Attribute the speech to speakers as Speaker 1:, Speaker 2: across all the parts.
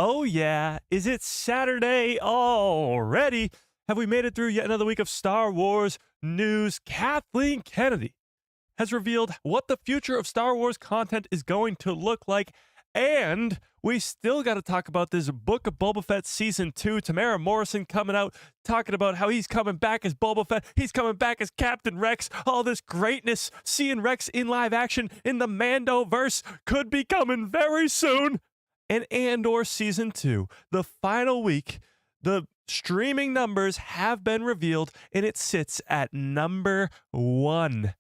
Speaker 1: Oh, yeah. Is it Saturday already? Have we made it through yet another week of Star Wars news? Kathleen Kennedy has revealed what the future of Star Wars content is going to look like. And we still got to talk about this Book of Boba Fett Season 2. Temuera Morrison coming out, talking about how he's coming back as Boba Fett. He's coming back as Captain Rex. All this greatness, seeing Rex in live action in the Mandoverse could be coming very soon. And Andor Season 2, the final week, the streaming numbers have been revealed, and it sits at number 1.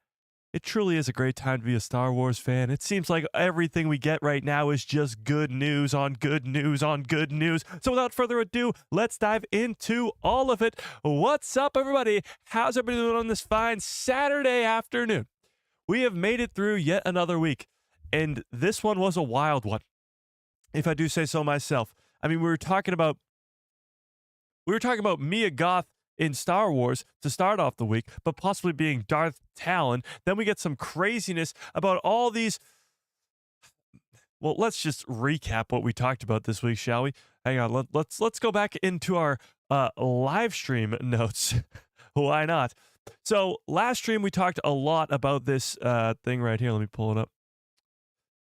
Speaker 1: It truly is a great time to be a Star Wars fan. It seems like everything we get right now is just good news on good news on good news. So without further ado, let's dive into all of it. What's up, everybody? How's everybody doing on this fine Saturday afternoon? We have made it through yet another week, and this one was a wild one, if I do say so myself. I mean, we were talking about Mia Goth in Star Wars to start off the week, but possibly being Darth Talon. Then we get some craziness about all these. Well, let's just recap what we talked about this week, shall we? Hang on, let's go back into our live stream notes. Why not? So last stream we talked a lot about this thing right here. Let me pull it up.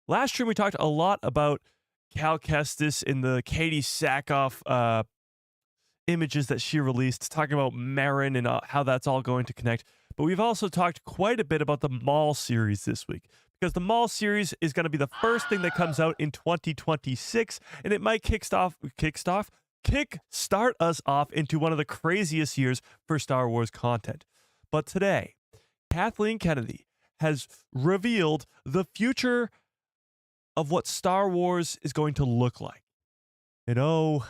Speaker 1: Last stream we talked a lot about Cal Kestis in the Katie Sackhoff images that she released, talking about Marin and how that's all going to connect. But we've also talked quite a bit about the Maul series this week, because the Maul series is going to be the first thing that comes out in 2026, and it might kickstart us off into one of the craziest years for Star Wars content. But today, Kathleen Kennedy has revealed the future of what Star Wars is going to look like. And oh,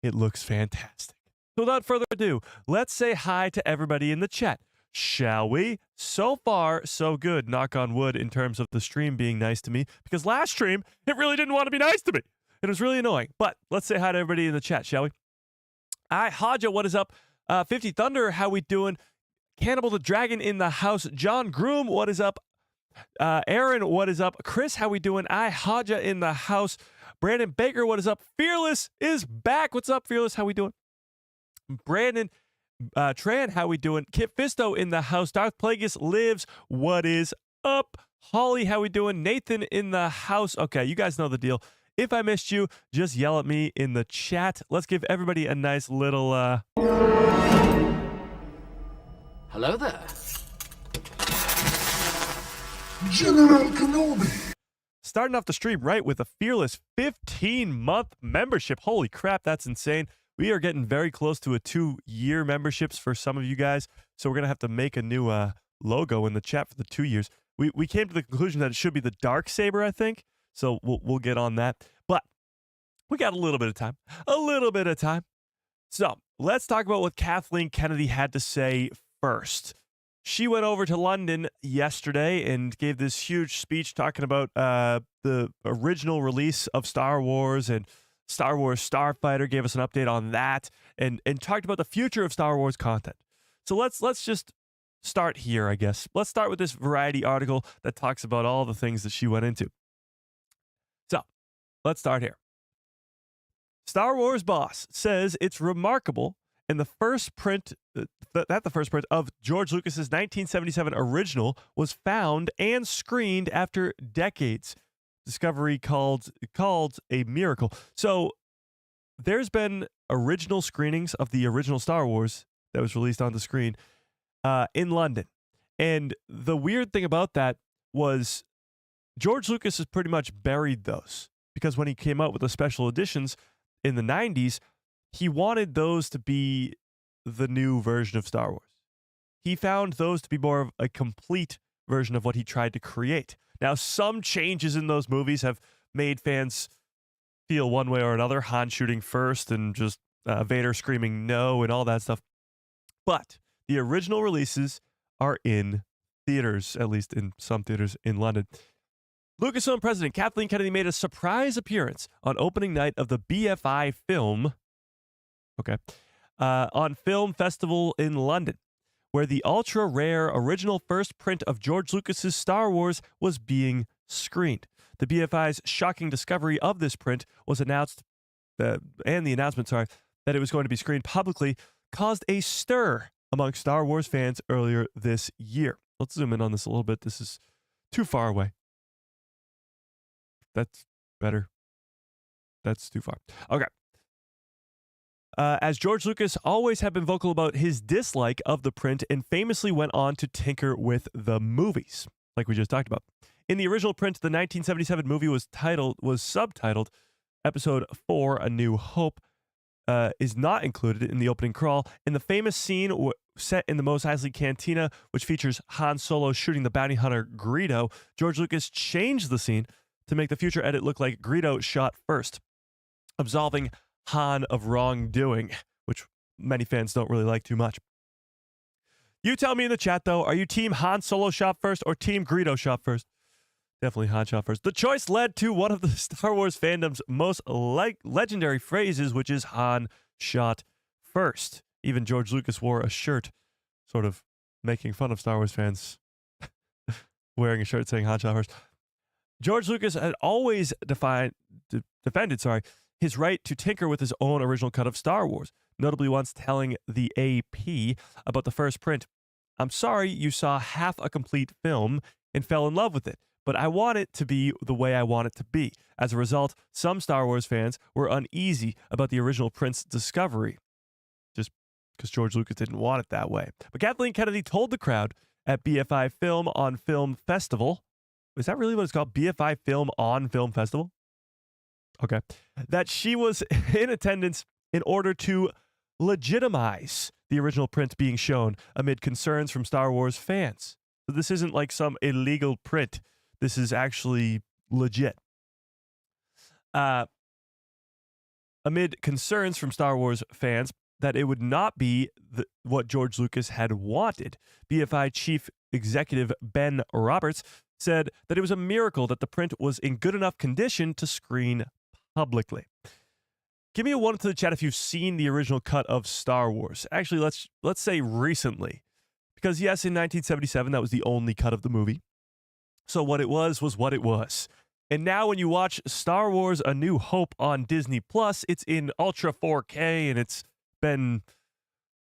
Speaker 1: it looks fantastic. So without further ado, let's say hi to everybody in the chat, shall we? So far, so good, knock on wood, in terms of the stream being nice to me, because last stream, it really didn't want to be nice to me. It was really annoying. But let's say hi to everybody in the chat, shall we? Haja, what is up? 50 Thunder, how we doing? Cannibal the Dragon in the house. John Groom, what is up? Aaron, what is up? Chris, how we doing? Haja in the house. Brandon Baker, what is up? Fearless is back. What's up, Fearless? How we doing? Brandon Tran, how we doing? Kit Fisto in the house. Darth Plagueis lives. What is up? Holly, how we doing? Nathan in the house. Okay, you guys know the deal. If I missed you, just yell at me in the chat. Let's give everybody a nice little
Speaker 2: Hello there.
Speaker 3: General Kenobi.
Speaker 1: Starting off the stream right with a fearless 15-month membership. Holy crap, that's insane. We are getting very close to a 2-year memberships for some of you guys, so we're going to have to make a new logo in the chat for the 2 years. We came to the conclusion that it should be the Darksaber, I think, so we'll get on that. But we got a little bit of time. So let's talk about what Kathleen Kennedy had to say first. She went over to London yesterday and gave this huge speech talking about the original release of Star Wars and Star Wars Starfighter, gave us an update on that, and talked about the future of Star Wars content. So let's just start here, I guess. Let's start with this Variety article that talks about all the things that she went into. So let's start here. Star Wars boss says it's remarkable in the first print the first print of George Lucas's 1977 original was found and screened after decades. Discovery called a miracle. So there's been original screenings of the original Star Wars that was released on the screen in London. And the weird thing about that was George Lucas has pretty much buried those, because when he came out with the special editions in the 90s, he wanted those to be the new version of Star Wars. He found those to be more of a complete version of what he tried to create. Now, some changes in those movies have made fans feel one way or another, Han shooting first and just Vader screaming no and all that stuff. But the original releases are in theaters, at least in some theaters in London. Lucasfilm president Kathleen Kennedy made a surprise appearance on opening night of the BFI film. On Film Festival in London, where the ultra-rare original first print of George Lucas's Star Wars was being screened. The BFI's shocking discovery of this print was announced and the announcement, that it was going to be screened publicly caused a stir among Star Wars fans earlier this year. Let's zoom in on this a little bit. This is too far away. That's better. That's too far. Okay. As George Lucas always had been vocal about his dislike of the print and famously went on to tinker with the movies, like we just talked about. In the original print, the 1977 movie was subtitled Episode 4, A New Hope, is not included in the opening crawl. In the famous scene set in the Mos Eisley Cantina, which features Han Solo shooting the bounty hunter Greedo, George Lucas changed the scene to make the future edit look like Greedo shot first, absolving Han of wrongdoing, which many fans don't really like too much. You tell me in the chat, though, are you team Han Solo shot first or team Greedo shot first? Definitely Han shot first. The choice led to one of the Star Wars fandom's most legendary phrases, which is Han shot first. Even George Lucas wore a shirt sort of making fun of Star Wars fans wearing a shirt saying Han shot first. George Lucas had always defended his right to tinker with his own original cut of Star Wars, notably once telling the AP about the first print, "I'm sorry you saw half a complete film and fell in love with it, but I want it to be the way I want it to be." As a result, some Star Wars fans were uneasy about the original print's discovery, just because George Lucas didn't want it that way. But Kathleen Kennedy told the crowd at BFI Film on Film Festival, is that really what it's called? BFI Film on Film Festival? Okay. That she was in attendance in order to legitimize the original print being shown amid concerns from Star Wars fans. So this isn't like some illegal print. This is actually legit. Amid concerns from Star Wars fans that it would not be what George Lucas had wanted, BFI Chief Executive Ben Roberts said that it was a miracle that the print was in good enough condition to screen publicly. Give me a 1 to the chat if you've seen the original cut of Star Wars. Actually, let's say recently. Because yes, in 1977, that was the only cut of the movie. So what it was what it was. And now when you watch Star Wars A New Hope on Disney Plus, it's in Ultra 4K and it's been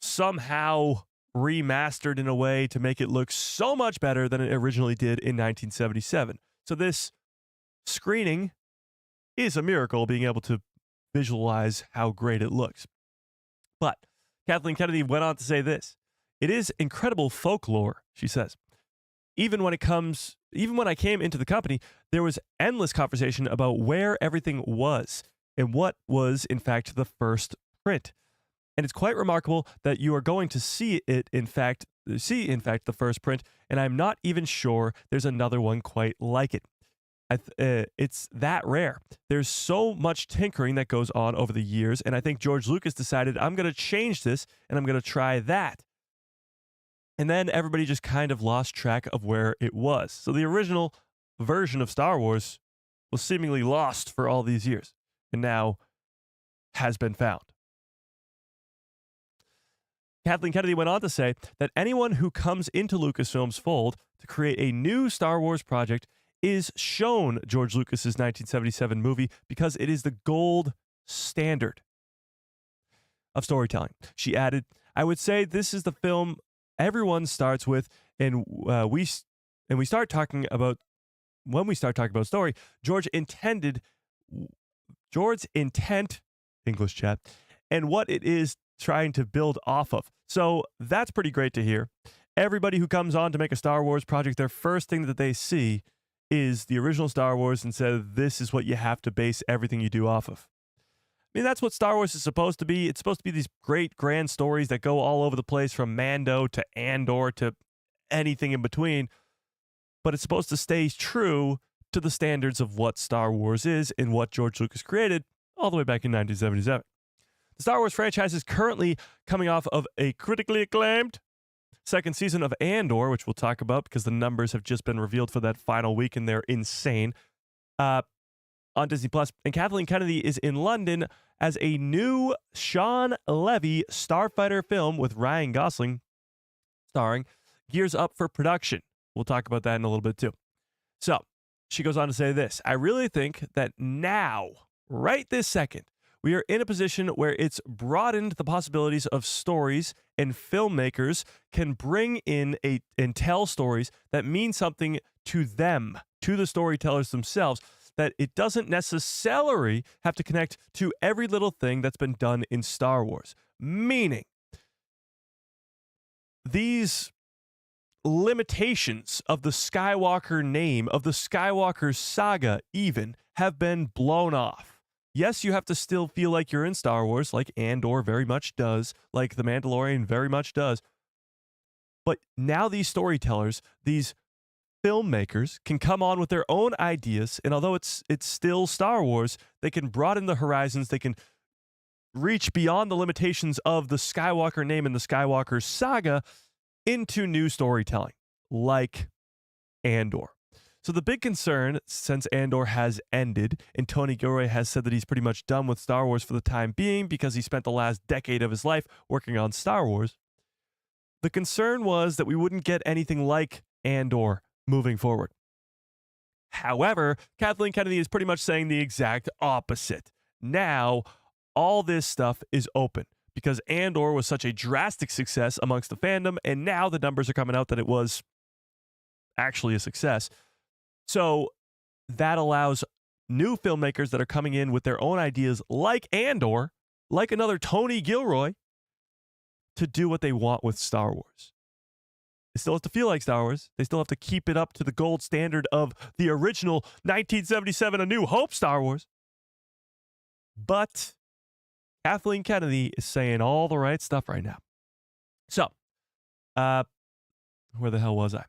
Speaker 1: somehow remastered in a way to make it look so much better than it originally did in 1977. So this screening is a miracle, being able to visualize how great it looks. But Kathleen Kennedy went on to say this: "It is incredible folklore," she says. Even when I came into the company, there was endless conversation about where everything was and what was, in fact, the first print. And it's quite remarkable that you are going to see, in fact, the first print, and I'm not even sure there's another one quite like it. It's that rare. There's so much tinkering that goes on over the years, and I think George Lucas decided, I'm going to change this, and I'm going to try that. And then everybody just kind of lost track of where it was. So the original version of Star Wars was seemingly lost for all these years, and now has been found. Kathleen Kennedy went on to say that anyone who comes into Lucasfilm's fold to create a new Star Wars project is shown George Lucas's 1977 movie because it is the gold standard of storytelling. She added, "I would say this is the film everyone starts with, and when we start talking about story, George's intent, English chat, and what it is trying to build off of." So that's pretty great to hear. Everybody who comes on to make a Star Wars project, their first thing that they see is the original Star Wars and said, this is what you have to base everything you do off of. I mean, that's what Star Wars is supposed to be. It's supposed to be these great grand stories that go all over the place, from Mando to Andor to anything in between. But it's supposed to stay true to the standards of what Star Wars is and what George Lucas created all the way back in 1977. The Star Wars franchise is currently coming off of a critically acclaimed second season of Andor, which we'll talk about because the numbers have just been revealed for that final week and they're insane, on Disney Plus. And Kathleen Kennedy is in London as a new Sean Levy Starfighter film with Ryan Gosling starring gears up for production. We'll talk about that in a little bit too. So she goes on to say this: "I really think that now, right this second, We are in a position where it's broadened the possibilities of stories, and filmmakers can bring in and tell stories that mean something to them, to the storytellers themselves, that it doesn't necessarily have to connect to every little thing that's been done in Star Wars. Meaning, these limitations of the Skywalker name, of the Skywalker saga even, have been blown off. Yes, you have to still feel like you're in Star Wars, like Andor very much does, like The Mandalorian very much does. But now these storytellers, these filmmakers, can come on with their own ideas, and although it's still Star Wars, they can broaden the horizons, they can reach beyond the limitations of the Skywalker name and the Skywalker saga into new storytelling, like Andor. So the big concern, since Andor has ended, and Tony Gilroy has said that he's pretty much done with Star Wars for the time being because he spent the last decade of his life working on Star Wars, the concern was that we wouldn't get anything like Andor moving forward. However, Kathleen Kennedy is pretty much saying the exact opposite. Now, all this stuff is open because Andor was such a drastic success amongst the fandom, and now the numbers are coming out that it was actually a success. So that allows new filmmakers that are coming in with their own ideas, like Andor, like another Tony Gilroy, to do what they want with Star Wars. They still have to feel like Star Wars. They still have to keep it up to the gold standard of the original 1977 A New Hope Star Wars. But Kathleen Kennedy is saying all the right stuff right now. So, where the hell was I?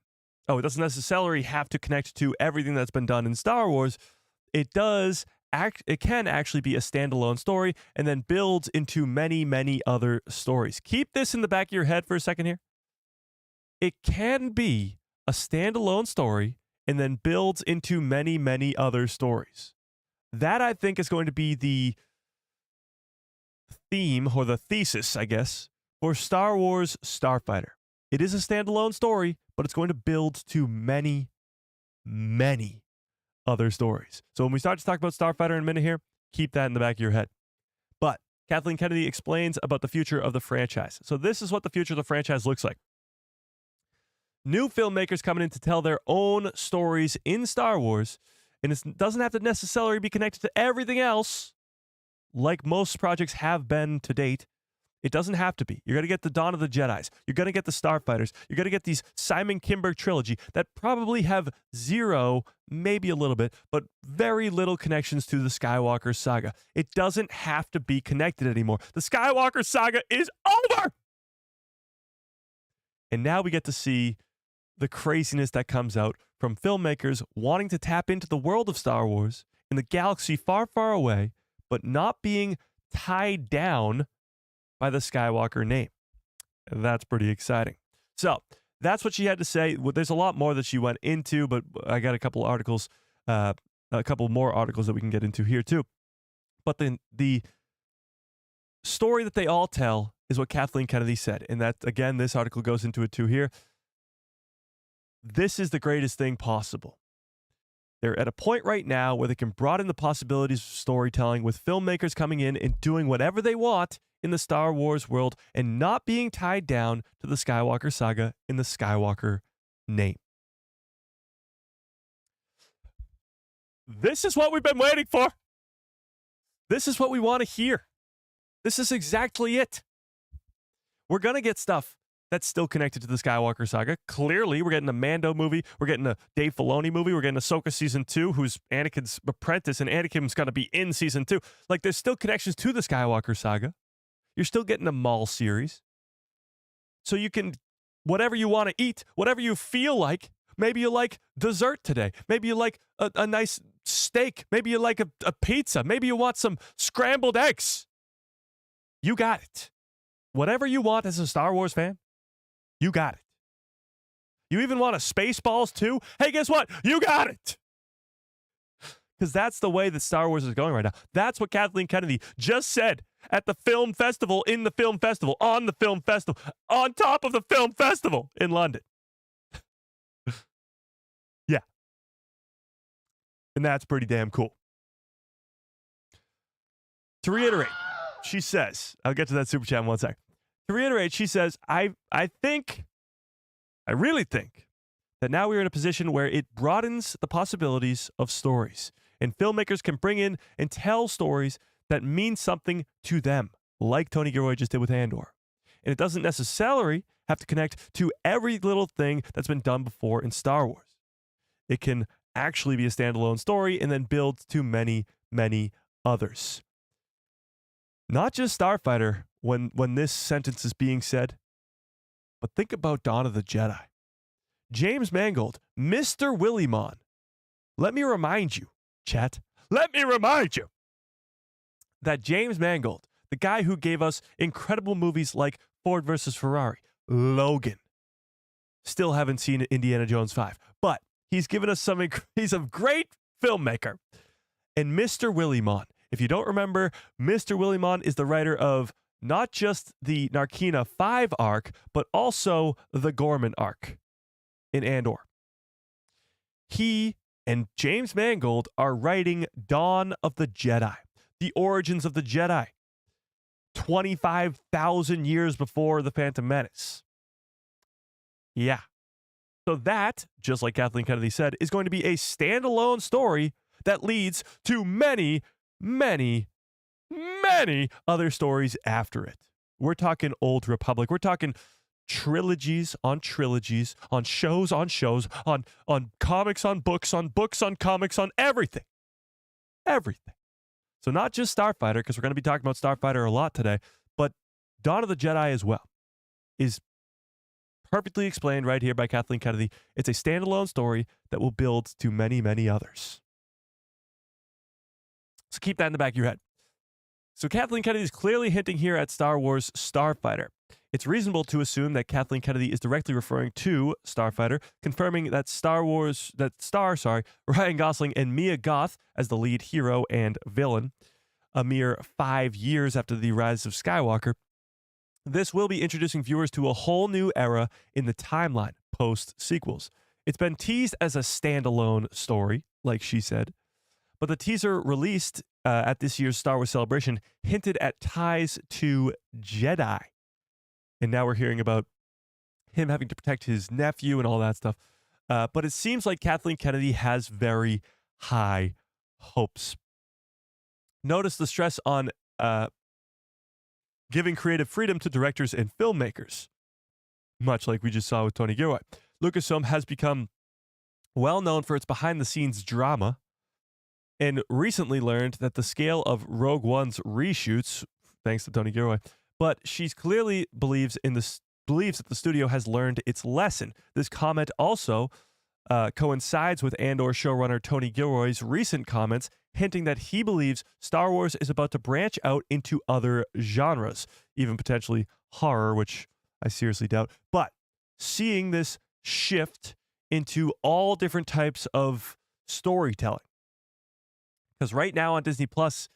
Speaker 1: Oh, it doesn't necessarily have to connect to everything that's been done in Star Wars. It does. It can actually be a standalone story and then builds into many, many other stories. Keep this in the back of your head for a second here. It can be a standalone story and then builds into many, many other stories. That, I think, is going to be the theme, or the thesis, I guess, for Star Wars Starfighter. It is a standalone story, but it's going to build to many, many other stories. So when we start to talk about Starfighter in a minute here, keep that in the back of your head. But Kathleen Kennedy explains about the future of the franchise. So this is what the future of the franchise looks like. New filmmakers coming in to tell their own stories in Star Wars, and it doesn't have to necessarily be connected to everything else, like most projects have been to date. It doesn't have to be. You're going to get the Dawn of the Jedis. You're going to get the Starfighters. You're going to get these Simon Kinberg trilogy that probably have zero, maybe a little bit, but very little connections to the Skywalker saga. It doesn't have to be connected anymore. The Skywalker saga is over! And now we get to see the craziness that comes out from filmmakers wanting to tap into the world of Star Wars in the galaxy far, far away, but not being tied down by the Skywalker name. That's pretty exciting. So that's what she had to say. There's a lot more that she went into, but I got a couple articles, a couple more articles that we can get into here too. But then the story that they all tell is what Kathleen Kennedy said. And that, again, this article goes into it too here. This is the greatest thing possible. They're at a point right now where they can broaden the possibilities of storytelling with filmmakers coming in and doing whatever they want in the Star Wars world and not being tied down to the Skywalker saga in the Skywalker name. This is what we've been waiting for. This is what we want to hear. This is exactly it. We're going to get stuff that's still connected to the Skywalker saga. Clearly, we're getting a Mando movie. We're getting a Dave Filoni movie. We're getting Ahsoka Season 2, who's Anakin's apprentice, and Anakin's going to be in Season 2. Like, there's still connections to the Skywalker saga. You're still getting a Maul series. So you can, whatever you want to eat, whatever you feel like. Maybe you like dessert today. Maybe you like a nice steak. Maybe you like a pizza. Maybe you want some scrambled eggs. You got it. Whatever you want as a Star Wars fan, you got it. You even want a Spaceballs too? Hey, guess what? You got it. Because that's the way that Star Wars is going right now. That's what Kathleen Kennedy just said at the film festival, in the film festival, on the film festival, on top of the film festival in London. Yeah. And that's pretty damn cool. To reiterate, she says, I'll get to that super chat in one sec. To reiterate, she says, I really think that now we're in a position where it broadens the possibilities of stories, and filmmakers can bring in and tell stories that mean something to them, like Tony Gilroy just did with Andor. And it doesn't necessarily have to connect to every little thing that's been done before in Star Wars. It can actually be a standalone story and then build to many, many others. Not just Starfighter when this sentence is being said, but think about Dawn of the Jedi. James Mangold, Mr. Willie Mon. Let me remind you, chat, let me remind you that James Mangold, the guy who gave us incredible movies like Ford versus Ferrari, Logan, still haven't seen Indiana Jones 5, but he's given us something. He's a great filmmaker. And Mr. Willie Mon, if you don't remember, Mr. Willie Mon is the writer of not just the Narkina 5 arc, but also the Gorman arc in Andor. He and James Mangold are writing Dawn of the Jedi, the origins of the Jedi, 25,000 years before the Phantom Menace. Yeah. So that, just like Kathleen Kennedy said, is going to be a standalone story that leads to many, many, many other stories after it. We're talking Old Republic. We're talking trilogies, on shows, on comics, on books, on comics, on everything. Everything. So not just Starfighter, because we're going to be talking about Starfighter a lot today, but Dawn of the Jedi as well is perfectly explained right here by Kathleen Kennedy. It's a standalone story that will build to many, many others. So keep that in the back of your head. So Kathleen Kennedy is clearly hinting here at Star Wars Starfighter. It's reasonable to assume that Kathleen Kennedy is directly referring to Starfighter, confirming that Ryan Gosling and Mia Goth as the lead hero and villain, a mere 5 years after the Rise of Skywalker. This will be introducing viewers to a whole new era in the timeline post-sequels. It's been teased as a standalone story, like she said, but the teaser released at this year's Star Wars Celebration hinted at ties to Jedi. And now we're hearing about him having to protect his nephew and all that stuff. But it seems like Kathleen Kennedy has very high hopes. Notice the stress on giving creative freedom to directors and filmmakers, much like we just saw with Tony Gilroy. Lucasfilm has become well known for its behind-the-scenes drama, and recently learned that the scale of Rogue One's reshoots, thanks to Tony Gilroy, but she clearly believes that the studio has learned its lesson. This comment also coincides with Andor showrunner Tony Gilroy's recent comments, hinting that he believes Star Wars is about to branch out into other genres, even potentially horror, which I seriously doubt. But seeing this shift into all different types of storytelling. Because right now on Disney Plus,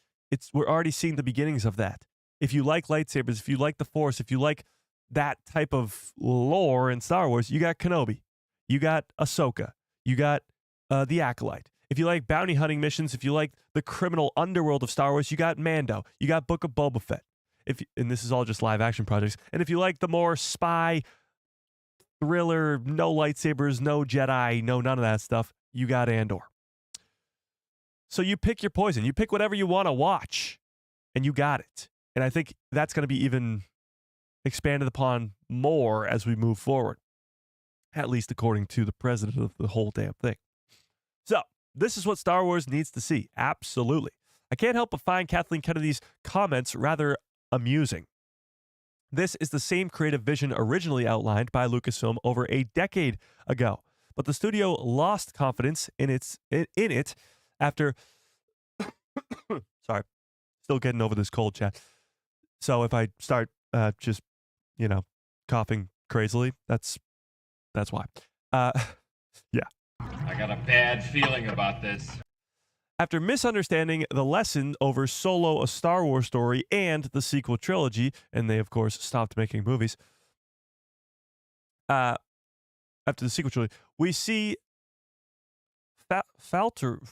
Speaker 1: we're already seeing the beginnings of that. If you like lightsabers, if you like the Force, if you like that type of lore in Star Wars, you got Kenobi, you got Ahsoka, you got the Acolyte. If you like bounty hunting missions, if you like the criminal underworld of Star Wars, you got Mando, you got Book of Boba Fett. And this is all just live action projects. And if you like the more spy thriller, no lightsabers, no Jedi, no none of that stuff, you got Andor. So you pick your poison. You pick whatever you want to watch, and you got it. And I think that's going to be even expanded upon more as we move forward, at least according to the president of the whole damn thing. So this is what Star Wars needs to see. Absolutely. I can't help but find Kathleen Kennedy's comments rather amusing. This is the same creative vision originally outlined by Lucasfilm over a decade ago, but the studio lost confidence in it after sorry, still getting over this cold, chat. So if I start just coughing crazily, that's why. Yeah.
Speaker 4: I got a bad feeling about this.
Speaker 1: After misunderstanding the lesson over Solo, a Star Wars story, and the sequel trilogy, and they, of course, stopped making movies. After the sequel trilogy, we see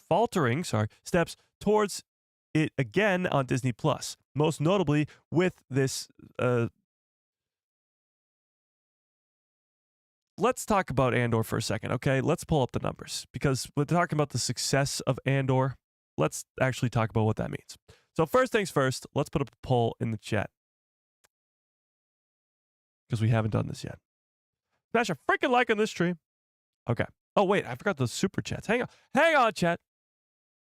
Speaker 1: faltering steps towards it again on Disney Plus, most notably with this. Let's talk about Andor for a second, okay? Let's pull up the numbers because we're talking about the success of Andor. Let's actually talk about what that means. So first things first, let's put up a poll in the chat because we haven't done this yet. Smash a freaking like on this stream. Okay. Oh, wait, I forgot the super chats. Hang on, chat.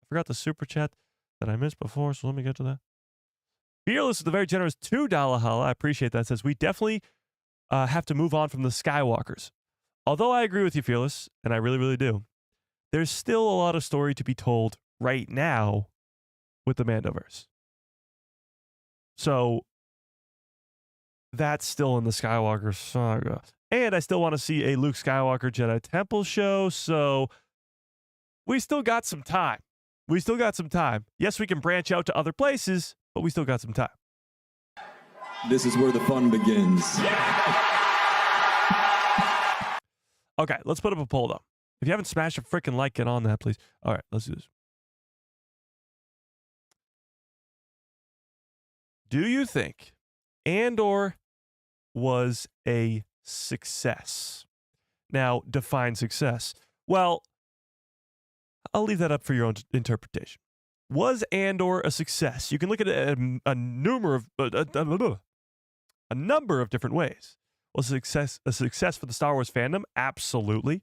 Speaker 1: I forgot the super chat that I missed before, so let me get to that. Fearless is the very generous $2 holla. I appreciate that. It says, we definitely have to move on from the Skywalkers. Although I agree with you, Fearless, and I really, really do, there's still a lot of story to be told right now with the Mandoverse. So that's still in the Skywalker saga. And I still want to see a Luke Skywalker Jedi Temple show, so we still got some time. Yes, we can branch out to other places, but we still got some time.
Speaker 5: This is where the fun begins.
Speaker 1: Okay, let's put up a poll, though. If you haven't smashed a freaking like, get on that, please. All right, let's do this. Do you think Andor was a success? Now, define success. Well, I'll leave that up for your own interpretation. Was Andor a success? You can look at it a number of different ways. Was it a success for the Star Wars fandom? Absolutely.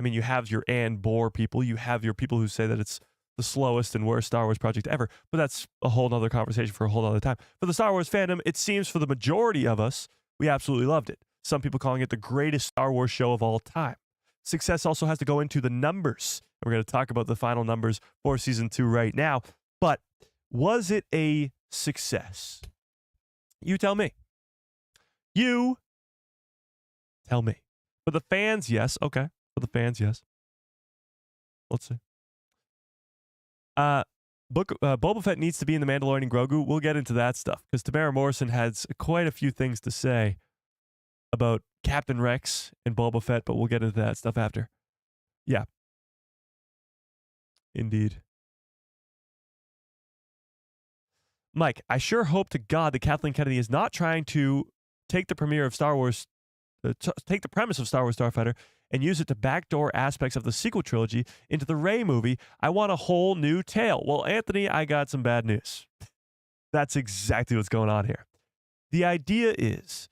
Speaker 1: I mean, you have your Andor people. You have your people who say that it's the slowest and worst Star Wars project ever. But that's a whole nother conversation for a whole other time. For the Star Wars fandom, it seems for the majority of us, we absolutely loved it. Some people calling it the greatest Star Wars show of all time. Success also has to go into the numbers. We're going to talk about the final numbers for season 2 right now. But was it a success? You tell me. You tell me. For the fans, yes. Okay. For the fans, yes. Let's see. Boba Fett needs to be in The Mandalorian and Grogu. We'll get into that stuff because Temuera Morrison has quite a few things to say about Captain Rex and Boba Fett, but we'll get into that stuff after. Yeah. Indeed. Mike, I sure hope to God that Kathleen Kennedy is not trying to take the premiere of Star Wars, take the premise of Star Wars Starfighter and use it to backdoor aspects of the sequel trilogy into the Rey movie. I want a whole new tale. Well, Anthony, I got some bad news. That's exactly what's going on here. The idea is,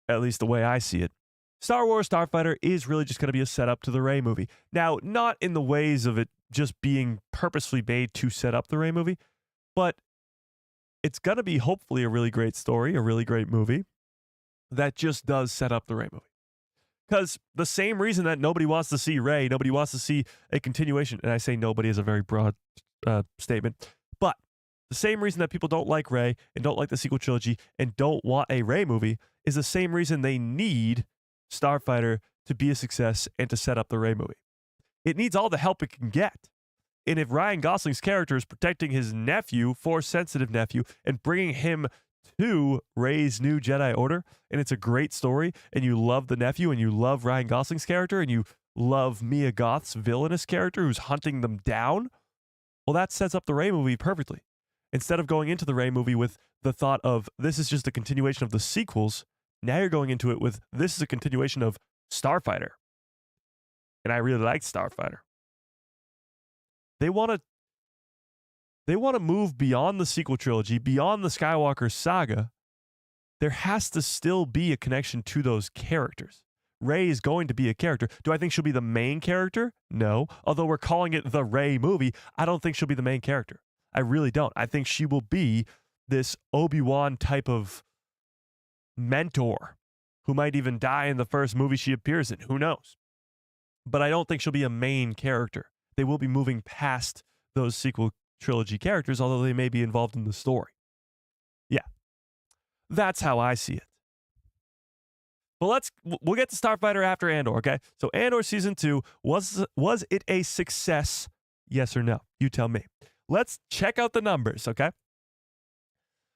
Speaker 1: at least the way I see it, Star Wars Starfighter is really just going to be a setup to the Rey movie. Now, not in the ways of it just being purposefully made to set up the Rey movie, but it's going to be hopefully a really great story, a really great movie that just does set up the Rey movie. Because the same reason that nobody wants to see Rey, nobody wants to see a continuation, and I say nobody is a very broad statement, but the same reason that people don't like Rey and don't like the sequel trilogy and don't want a Rey movie is the same reason they need Starfighter to be a success and to set up the Rey movie. It needs all the help it can get. And if Ryan Gosling's character is protecting his nephew, Force-sensitive nephew, and bringing him to Rey's new Jedi Order, and it's a great story, and you love the nephew, and you love Ryan Gosling's character, and you love Mia Goth's villainous character who's hunting them down, well, that sets up the Rey movie perfectly. Instead of going into the Rey movie with the thought of, this is just a continuation of the sequels, now you're going into it with, this is a continuation of Starfighter. And I really like Starfighter. They want to move beyond the sequel trilogy, beyond the Skywalker saga. There has to still be a connection to those characters. Rey is going to be a character. Do I think she'll be the main character? No. Although we're calling it the Rey movie, I don't think she'll be the main character. I really don't. I think she will be this Obi-Wan type of mentor who might even die in the first movie she appears in. Who knows? But I don't think she'll be a main character. They will be moving past those sequel trilogy characters, although they may be involved in the story. Yeah. That's how I see it. But we'll get to Starfighter after Andor, okay? So Andor Season 2, was it a success? Yes or no? You tell me. Let's check out the numbers, okay?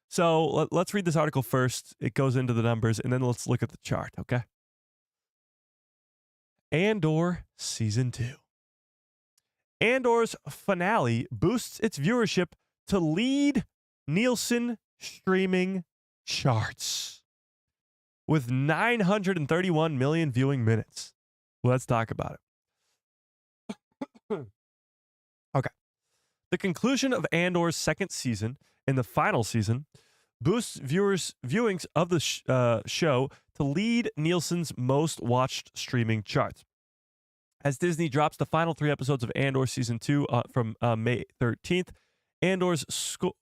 Speaker 1: So let's read this article first. It goes into the numbers, and then let's look at the chart, okay? Andor Season 2. Andor's finale boosts its viewership to lead Nielsen streaming charts with 931 million viewing minutes. Let's talk about it. Okay. The conclusion of Andor's second season and the final season boosts viewings of the show to lead Nielsen's most watched streaming charts. As Disney drops the final 3 episodes of Andor Season 2 from May 13th, Andor's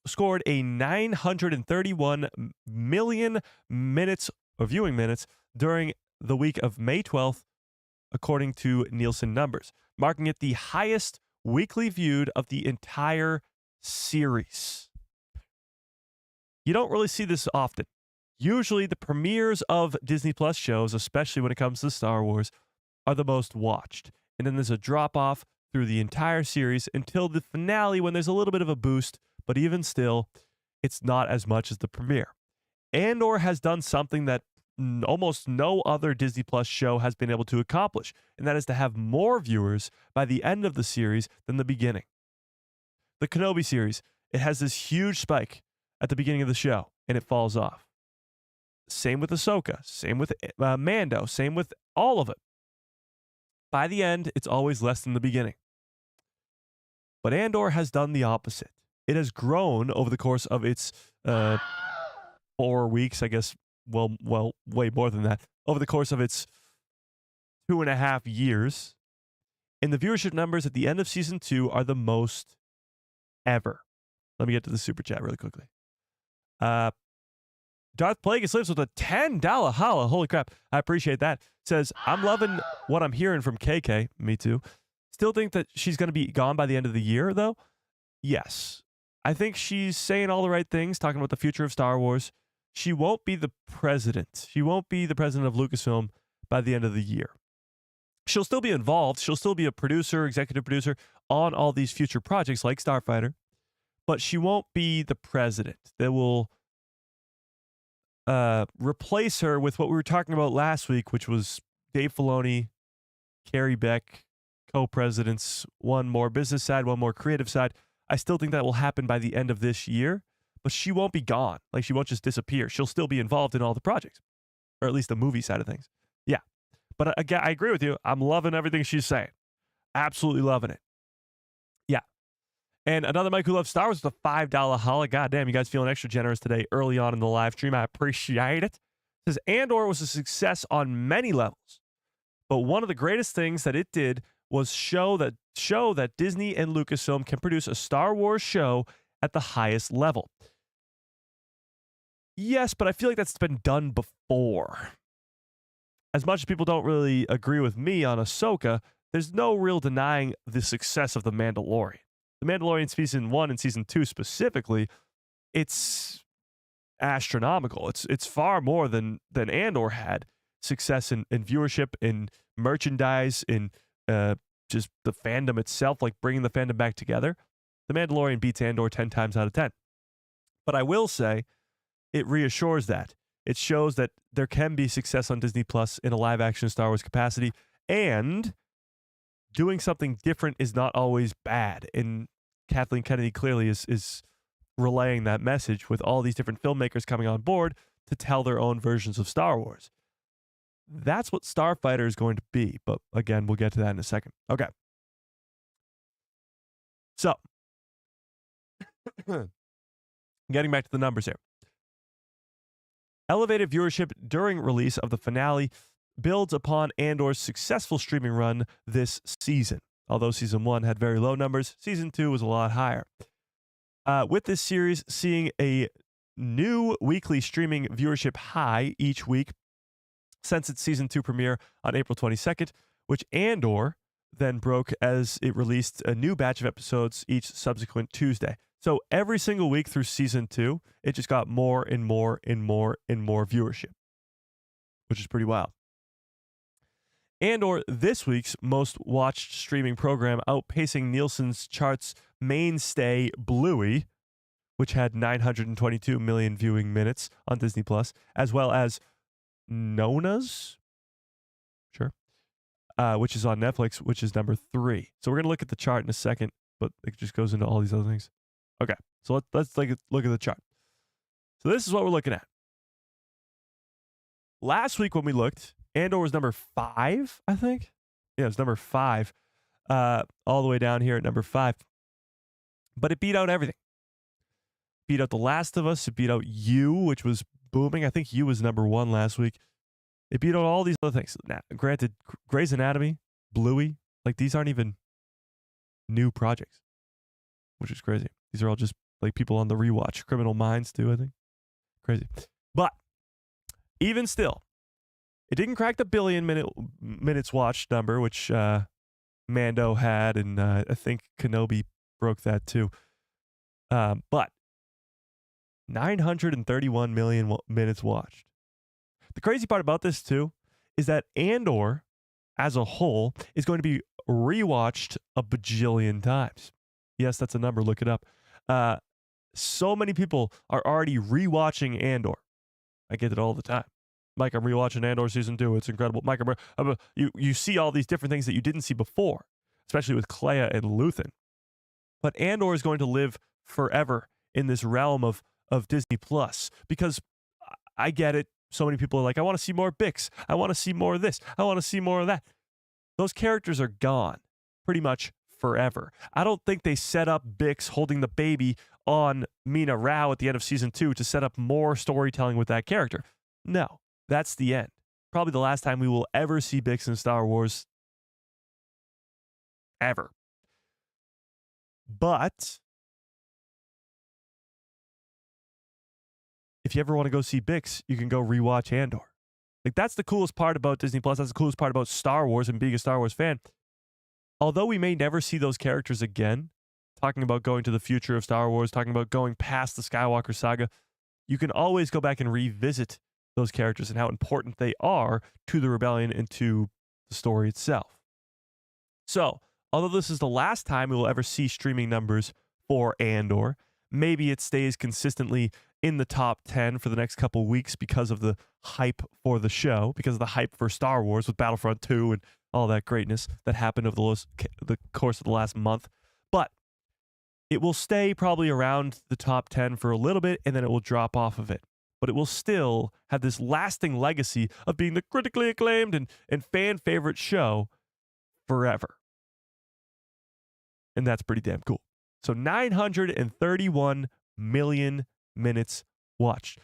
Speaker 1: scored a 931 million minutes of viewing minutes during the week of May 12th, according to Nielsen numbers, marking it the highest weekly viewed of the entire series. You don't really see this often. Usually the premieres of Disney Plus shows, especially when it comes to Star Wars, are the most watched. And then there's a drop-off through the entire series until the finale when there's a little bit of a boost, but even still, it's not as much as the premiere. Andor has done something that almost no other Disney Plus show has been able to accomplish, and that is to have more viewers by the end of the series than the beginning. The Kenobi series, it has this huge spike at the beginning of the show, and it falls off. Same with Ahsoka, same with Mando, same with all of it. By the end, it's always less than the beginning. But Andor has done the opposite. It has grown over the course of its 4 weeks, I guess, well, way more than that, over the course of its 2.5 years. And the viewership numbers at the end of season 2 are the most ever. Let me get to the super chat really quickly. Darth Plagueis lives with a $10 holla. Holy crap. I appreciate that. Says, I'm loving what I'm hearing from KK. Me too. Still think that she's going to be gone by the end of the year, though? Yes. I think she's saying all the right things, talking about the future of Star Wars. She won't be the president. She won't be the president of Lucasfilm by the end of the year. She'll still be involved. She'll still be a producer, executive producer on all these future projects like Starfighter, but she won't be the president. They will replace her with what we were talking about last week, which was Dave Filoni, Carrie Beck, co-presidents, one more business side, one more creative side. I still think that will happen by the end of this year, but she won't be gone. Like, she won't just disappear. She'll still be involved in all the projects, or at least the movie side of things. Yeah. But again, I agree with you. I'm loving everything she's saying. Absolutely loving it. Yeah. And another Mike who loves Star Wars with a $5 holla. God damn, you guys feeling extra generous today early on in the live stream. I appreciate it. Says Andor was a success on many levels, but one of the greatest things that it did was show that Disney and Lucasfilm can produce a Star Wars show at the highest level. Yes, but I feel like that's been done before. As much as people don't really agree with me on Ahsoka, there's no real denying the success of The Mandalorian. The Mandalorian season 1 and season 2 specifically, it's astronomical. It's far more than Andor had success in viewership, in merchandise, in just the fandom itself, like bringing the fandom back together. The Mandalorian beats Andor 10 times out of 10. But I will say, it reassures that. It shows that there can be success on Disney Plus in a live-action Star Wars capacity, and doing something different is not always bad. And Kathleen Kennedy clearly is relaying that message with all these different filmmakers coming on board to tell their own versions of Star Wars. That's what Starfighter is going to be. But again, we'll get to that in a second. Okay. So, getting back to the numbers here. Elevated viewership during release of the finale builds upon Andor's successful streaming run this season. Although season 1 had very low numbers, season 2 was a lot higher. With this series seeing a new weekly streaming viewership high each week since its season 2 premiere on April 22nd, which Andor then broke as it released a new batch of episodes each subsequent Tuesday. So every single week through season 2, it just got more and more and more and more viewership, which is pretty wild. Andor, this week's most watched streaming program, outpacing Nielsen's charts mainstay Bluey, which had 922 million viewing minutes on Disney Plus, as well as Nona's, which is on Netflix, which is number 3. So we're going to look at the chart in a second, but it just goes into all these other things. Okay, so let's look at the chart. So this is what we're looking at. Last week when we looked, Andor was number 5, I think. Yeah, it was number 5, all the way down here at number 5. But it beat out everything. Beat out The Last of Us. It beat out You, which was booming. I think You was number 1 last week. It beat out all these other things. Now, granted, Grey's Anatomy, Bluey, like these aren't even new projects, which is crazy. These are all just like people on the rewatch. Criminal Minds too, I think. Crazy. But even still, it didn't crack the billion minutes watched number, which Mando had, and I think Kenobi broke that too. But 931 million minutes watched. The crazy part about this too is that Andor, as a whole, is going to be rewatched a bajillion times. Yes, that's a number. Look it up. So many people are already rewatching Andor. I get it all the time. Mike, I'm rewatching Andor season 2. It's incredible. Mike, you see all these different things that you didn't see before, especially with Clea and Luthen. But Andor is going to live forever in this realm of Disney Plus, because I get it. So many people are like, I want to see more Bix. I want to see more of this. I want to see more of that. Those characters are gone pretty much forever. I don't think they set up Bix holding the baby on Mina Rao at the end of season 2 to set up more storytelling with that character. No, that's the end. Probably the last time we will ever see Bix in Star Wars. Ever. But if you ever want to go see Bix, you can go rewatch Andor. Like, that's the coolest part about Disney Plus. That's the coolest part about Star Wars and being a Star Wars fan. Although we may never see those characters again, talking about going to the future of Star Wars, talking about going past the Skywalker saga, you can always go back and revisit those characters and how important they are to the rebellion and to the story itself. So, although this is the last time we will ever see streaming numbers for Andor, maybe it stays consistently in the top 10 for the next couple weeks because of the hype for the show, because of the hype for Star Wars with Battlefront 2 and all that greatness that happened over the course of the last month. But it will stay probably around the top 10 for a little bit, and then it will drop off of it. But it will still have this lasting legacy of being the critically acclaimed and fan favorite show forever. And that's pretty damn cool. So 931 million minutes watched.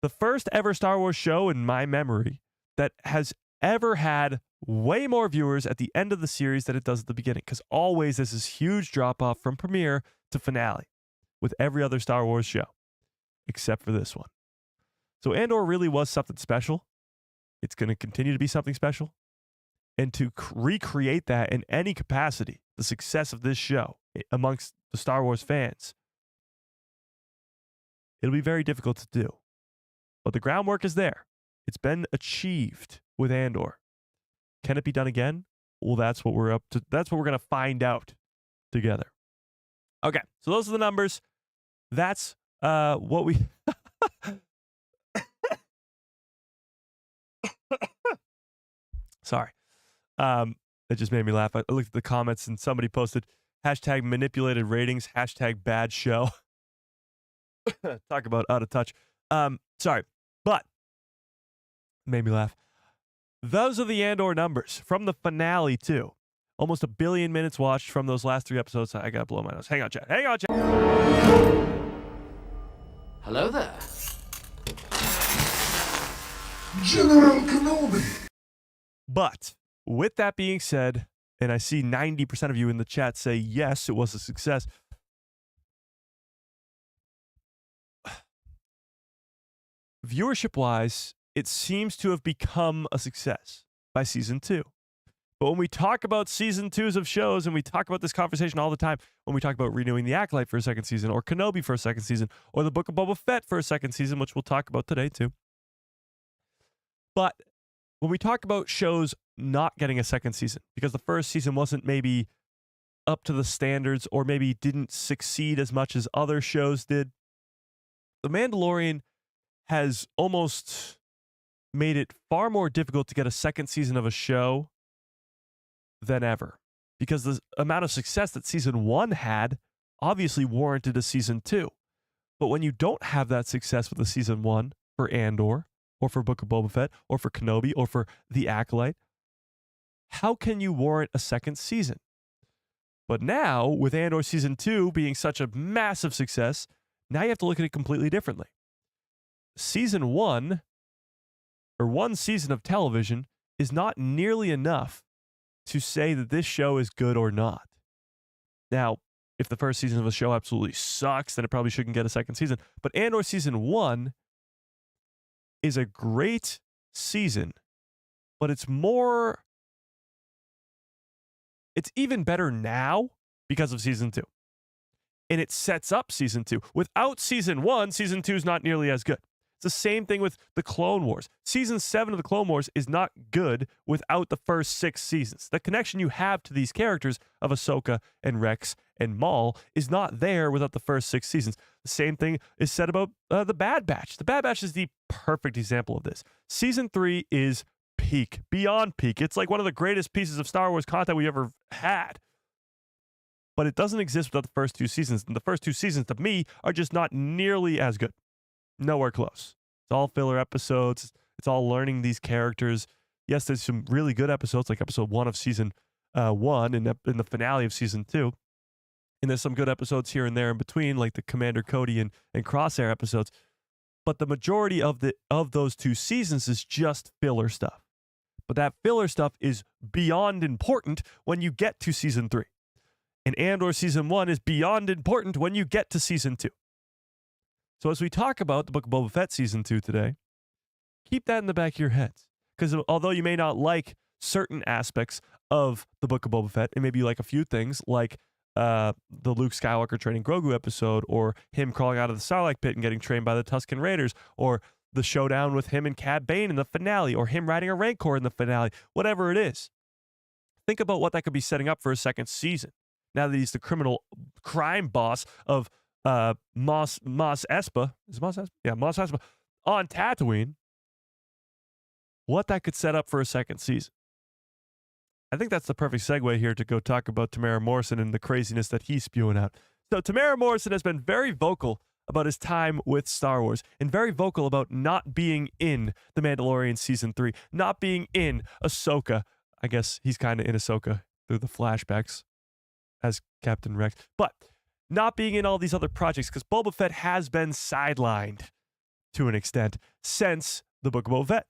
Speaker 1: The first ever Star Wars show in my memory that has ever had way more viewers at the end of the series than it does at the beginning, because always there's this huge drop off from premiere to finale with every other Star Wars show, except for this one. So Andor really was something special. It's going to continue to be something special. And to recreate that in any capacity, the success of this show amongst the Star Wars fans, it'll be very difficult to do. But the groundwork is there. It's been achieved with Andor. Can it be done again? Well, that's what we're up to. That's what we're going to find out together. Okay, so those are the numbers. That's what we... Sorry. It just made me laugh. I looked at the comments and somebody posted hashtag manipulated ratings, hashtag bad show. Talk about out of touch. Sorry, but made me laugh. Those are the Andor numbers from the finale too. Almost 1 billion minutes watched from those last 3 episodes. I gotta blow my nose. Hang on, chat. Hang on, chat.
Speaker 2: Hello there.
Speaker 3: General Kenobi.
Speaker 1: But with that being said, and I see 90% of you in the chat say yes, it was a success. Viewership-wise, it seems to have become a success by season 2. But when we talk about season 2s of shows, and we talk about this conversation all the time, when we talk about renewing The Acolyte for a second season, or Kenobi for a second season, or the Book of Boba Fett for a second season, which we'll talk about today too. But when we talk about shows not getting a second season, because the first season wasn't maybe up to the standards, or maybe didn't succeed as much as other shows did, The Mandalorian has almost made it far more difficult to get a second season of a show than ever, because the amount of success that season 1 had obviously warranted a season 2. But when you don't have that success with a season 1 for Andor, or for Book of Boba Fett, or for Kenobi, or for The Acolyte, how can you warrant a second season? But now, with Andor season 2 being such a massive success, now you have to look at it completely differently. Season 1, or one season of television, is not nearly enough to say that this show is good or not. Now, if the first season of a show absolutely sucks, then it probably shouldn't get a second season. But Andor season 1 is a great season, but it's even better now because of season 2. And it sets up season 2. Without season 1, season 2 is not nearly as good. It's the same thing with the Clone Wars. Season 7 of the Clone Wars is not good without the first 6 seasons. The connection you have to these characters of Ahsoka and Rex and Maul is not there without the first 6 seasons. The same thing is said about The Bad Batch. The Bad Batch is the perfect example of this. Season 3 is peak, beyond peak. It's like one of the greatest pieces of Star Wars content we ever had. But it doesn't exist without the first 2 seasons. And the first 2 seasons, to me, are just not nearly as good. Nowhere close. It's all filler episodes. It's all learning these characters. Yes, there's some really good episodes, like episode 1 of season 1 and in the finale of season 2. And there's some good episodes here and there in between, like the Commander Cody and Crosshair episodes. But the majority of those 2 seasons is just filler stuff. But that filler stuff is beyond important when you get to season 3. And Andor season 1 is beyond important when you get to season 2. So as we talk about the Book of Boba Fett season 2 today, keep that in the back of your heads. Because although you may not like certain aspects of the Book of Boba Fett, and maybe you like a few things, like the Luke Skywalker training Grogu episode, or him crawling out of the Sarlacc pit and getting trained by the Tusken Raiders, or the showdown with him and Cad Bane in the finale, or him riding a Rancor in the finale, whatever it is. Think about what that could be setting up for a second season. Now that he's the crime boss of Mos Espa. Is it Mos Espa? Yeah, Mos Espa on Tatooine. What that could set up for a second season. I think that's the perfect segue here to go talk about Temuera Morrison and the craziness that he's spewing out. So Temuera Morrison has been very vocal about his time with Star Wars and very vocal about not being in The Mandalorian Season 3, not being in Ahsoka. I guess he's kind of in Ahsoka through the flashbacks as Captain Rex, but not being in all these other projects because Boba Fett has been sidelined to an extent since the Book of Boba Fett.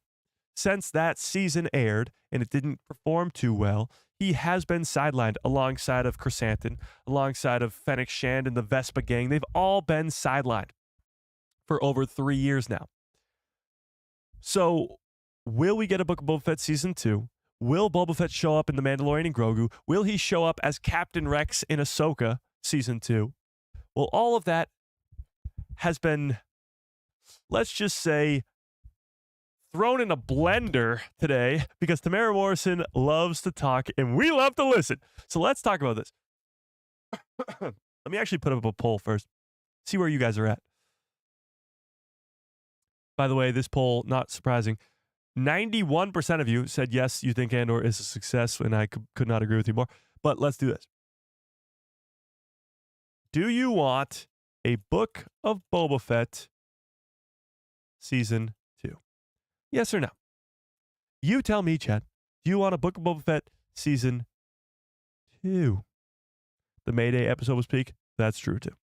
Speaker 1: Since that season aired and it didn't perform too well, he has been sidelined alongside of Chrysanthemum, alongside of Fennec Shand and the Vespa gang. They've all been sidelined for over 3 years now. So will we get a Book of Boba Fett Season 2? Will Boba Fett show up in The Mandalorian and Grogu? Will he show up as Captain Rex in Ahsoka Season 2? Well, all of that has been, let's just say, thrown in a blender today because Temuera Morrison loves to talk and we love to listen. So let's talk about this. Let me actually put up a poll first. See where you guys are at. By the way, this poll, not surprising, 91% of you said yes, you think Andor is a success, and I could not agree with you more. But let's do this. Do you want a Book of Boba Fett Season 2? Yes or no? You tell me, Chad. Do you want a Book of Boba Fett Season 2? The Mayday episode was peak. That's true, too.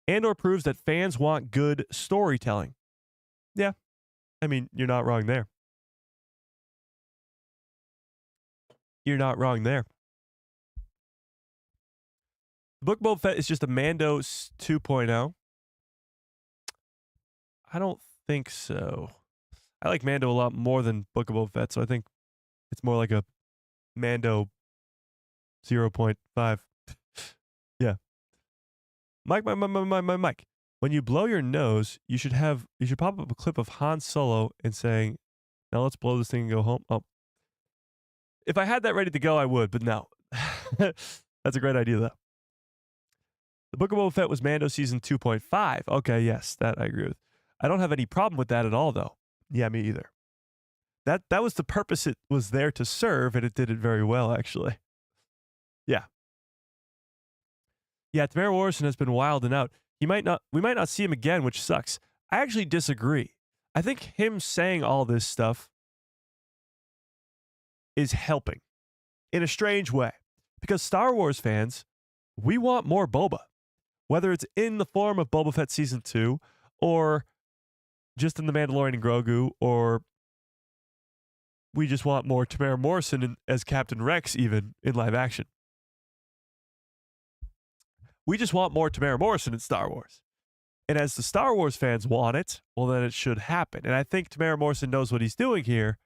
Speaker 1: Andor proves that fans want good storytelling. Yeah. I mean, you're not wrong there. You're not wrong there. The Book of Boba Fett is just a Mando 2.0. I don't think so. I like Mando a lot more than Book of Boba Fett, so I think it's more like a Mando 0.5. Yeah. Mike. When you blow your nose, you should pop up a clip of Han Solo and saying, "Now let's blow this thing and go home." Oh. If I had that ready to go, I would, but no. That's a great idea, though. The Book of Boba Fett was Mando Season 2.5. Okay, yes, that I agree with. I don't have any problem with that at all, though. Yeah, me either. That was the purpose it was there to serve, and it did it very well, actually. Yeah. Yeah, Temuera Morrison has been wilding out. We might not see him again, which sucks. I actually disagree. I think him saying all this stuff is helping in a strange way. Because Star Wars fans, we want more Boba. Whether it's in the form of Boba Fett Season 2 or just in The Mandalorian and Grogu, or we just want more Temuera Morrison as Captain Rex even in live action. We just want more Temuera Morrison in Star Wars. And as the Star Wars fans want it, well, then it should happen. And I think Temuera Morrison knows what he's doing here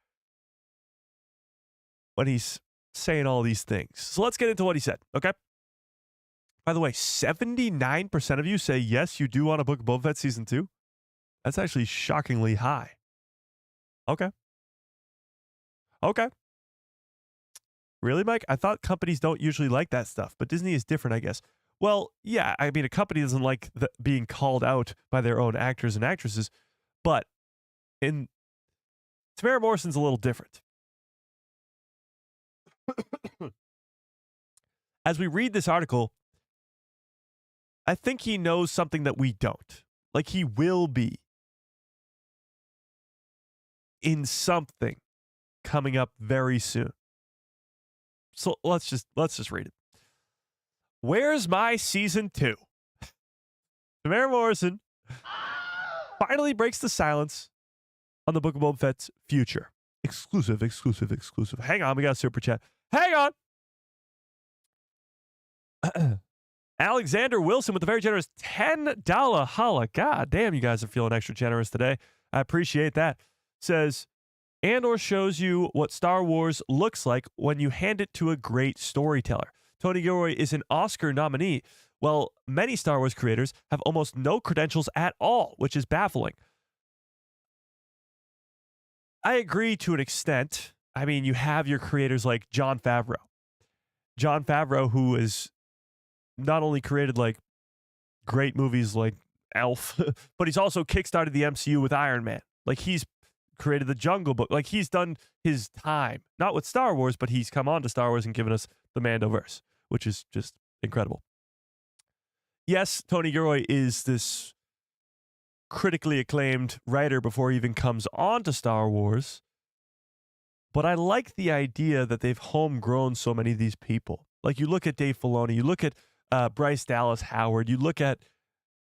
Speaker 1: when he's saying all these things. So let's get into what he said, okay? By the way, 79% of you say, yes, you do want a Book of Boba Fett Season 2. That's actually shockingly high. Okay. Really, Mike? I thought companies don't usually like that stuff, but Disney is different, I guess. Well, yeah, I mean, a company doesn't like being called out by their own actors and actresses, but Temuera Morrison's a little different. As we read this article, I think he knows something that we don't. Like, he will be in something coming up very soon. So let's just read it. Where's my season 2? Temuera Morrison finally breaks the silence on the Book of Boba Fett's future. Exclusive. Hang on, we got a super chat. Hang on. Alexander Wilson with a very generous $10 holla. God damn, you guys are feeling extra generous today. I appreciate that. Says, Andor shows you what Star Wars looks like when you hand it to a great storyteller. Tony Gilroy is an Oscar nominee. Well, many Star Wars creators have almost no credentials at all, which is baffling. I agree to an extent. I mean, you have your creators like Jon Favreau. Jon Favreau, who is not only created like great movies like Elf, but he's also kickstarted the MCU with Iron Man. Like, he's created the Jungle Book. Like, he's done his time, not with Star Wars, but he's come on to Star Wars and given us the Mandoverse, which is just incredible. Yes, Tony Gilroy is this critically acclaimed writer before he even comes on to Star Wars, but I like the idea that they've homegrown so many of these people. Like, you look at Dave Filoni, you look at Bryce Dallas Howard, you look at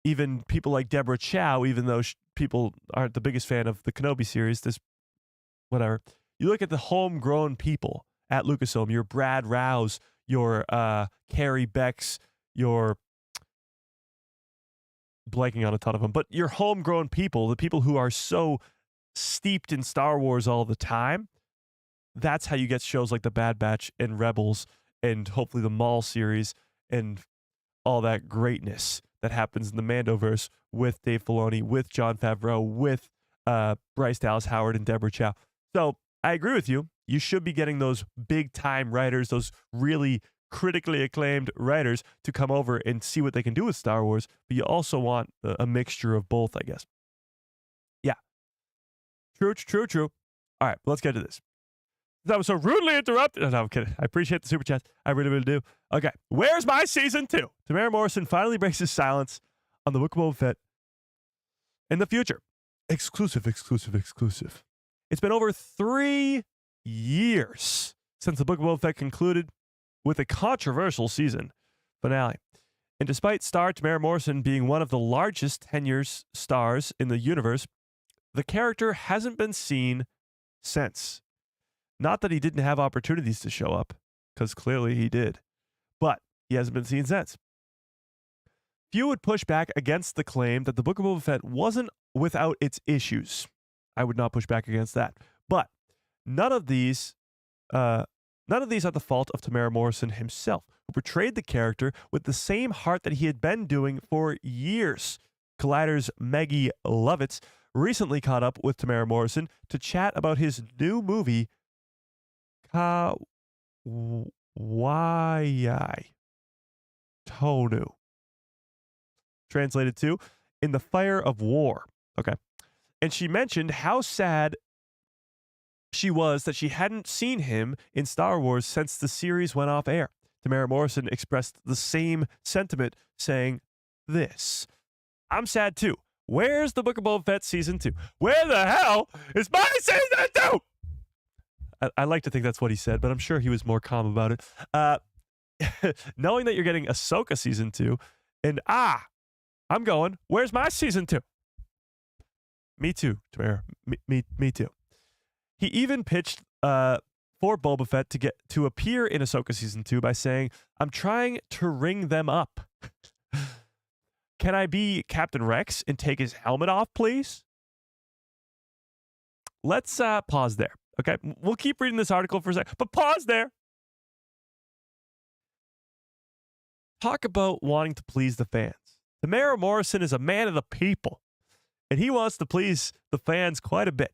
Speaker 1: even people like Deborah Chow, even though people aren't the biggest fan of the Kenobi series, whatever. You look at the homegrown people at Lucasfilm, your Brad Rouse, your Carrie Becks, your blanking on a ton of them, but your homegrown people, the people who are so steeped in Star Wars all the time, that's how you get shows like The Bad Batch and Rebels and hopefully the Maul series and all that greatness that happens in the Mandoverse with Dave Filoni, with Jon Favreau, with Bryce Dallas Howard and Deborah Chow. So I agree with you. You should be getting those big-time writers, those really critically acclaimed writers to come over and see what they can do with Star Wars, but you also want a mixture of both, I guess. Yeah. True. All right, let's get to this. That was so rudely interrupted. No, I'm kidding. I appreciate the super chats. I really do. Okay, where's my season 2? Temuera Morrison finally breaks his silence on the Book of Boba Fett in the future. Exclusive. It's been over 3 years since the Book of Boba Fett concluded with a controversial season finale. And despite star Temuera Morrison being one of the largest tenured stars in the universe, the character hasn't been seen since. Not that he didn't have opportunities to show up, because clearly he did, but he hasn't been seen since. Few would push back against the claim that the Book of Boba Fett wasn't without its issues. I would not push back against that. But none of these are the fault of Temuera Morrison himself, who portrayed the character with the same heart that he had been doing for years. Collider's Maggie Lovitz recently caught up with Temuera Morrison to chat about his new movie, Tonu. Translated to In the Fire of War. Okay. And she mentioned how sad she was that she hadn't seen him in Star Wars since the series went off air. Temuera Morrison expressed the same sentiment, saying this. I'm sad too. Where's the Book of Boba Fett Season 2? Where the hell is my Season 2? I like to think that's what he said, but I'm sure he was more calm about it. Knowing that you're getting Ahsoka Season 2, and I'm going, where's my Season 2? Me too, Temuera. Me too. He even pitched for Boba Fett to appear in Ahsoka Season 2 by saying, I'm trying to ring them up. Can I be Captain Rex and take his helmet off, please? Let's pause there. Okay, we'll keep reading this article for a second, but pause there. Talk about wanting to please the fans. Temuera Morrison is a man of the people, and he wants to please the fans quite a bit.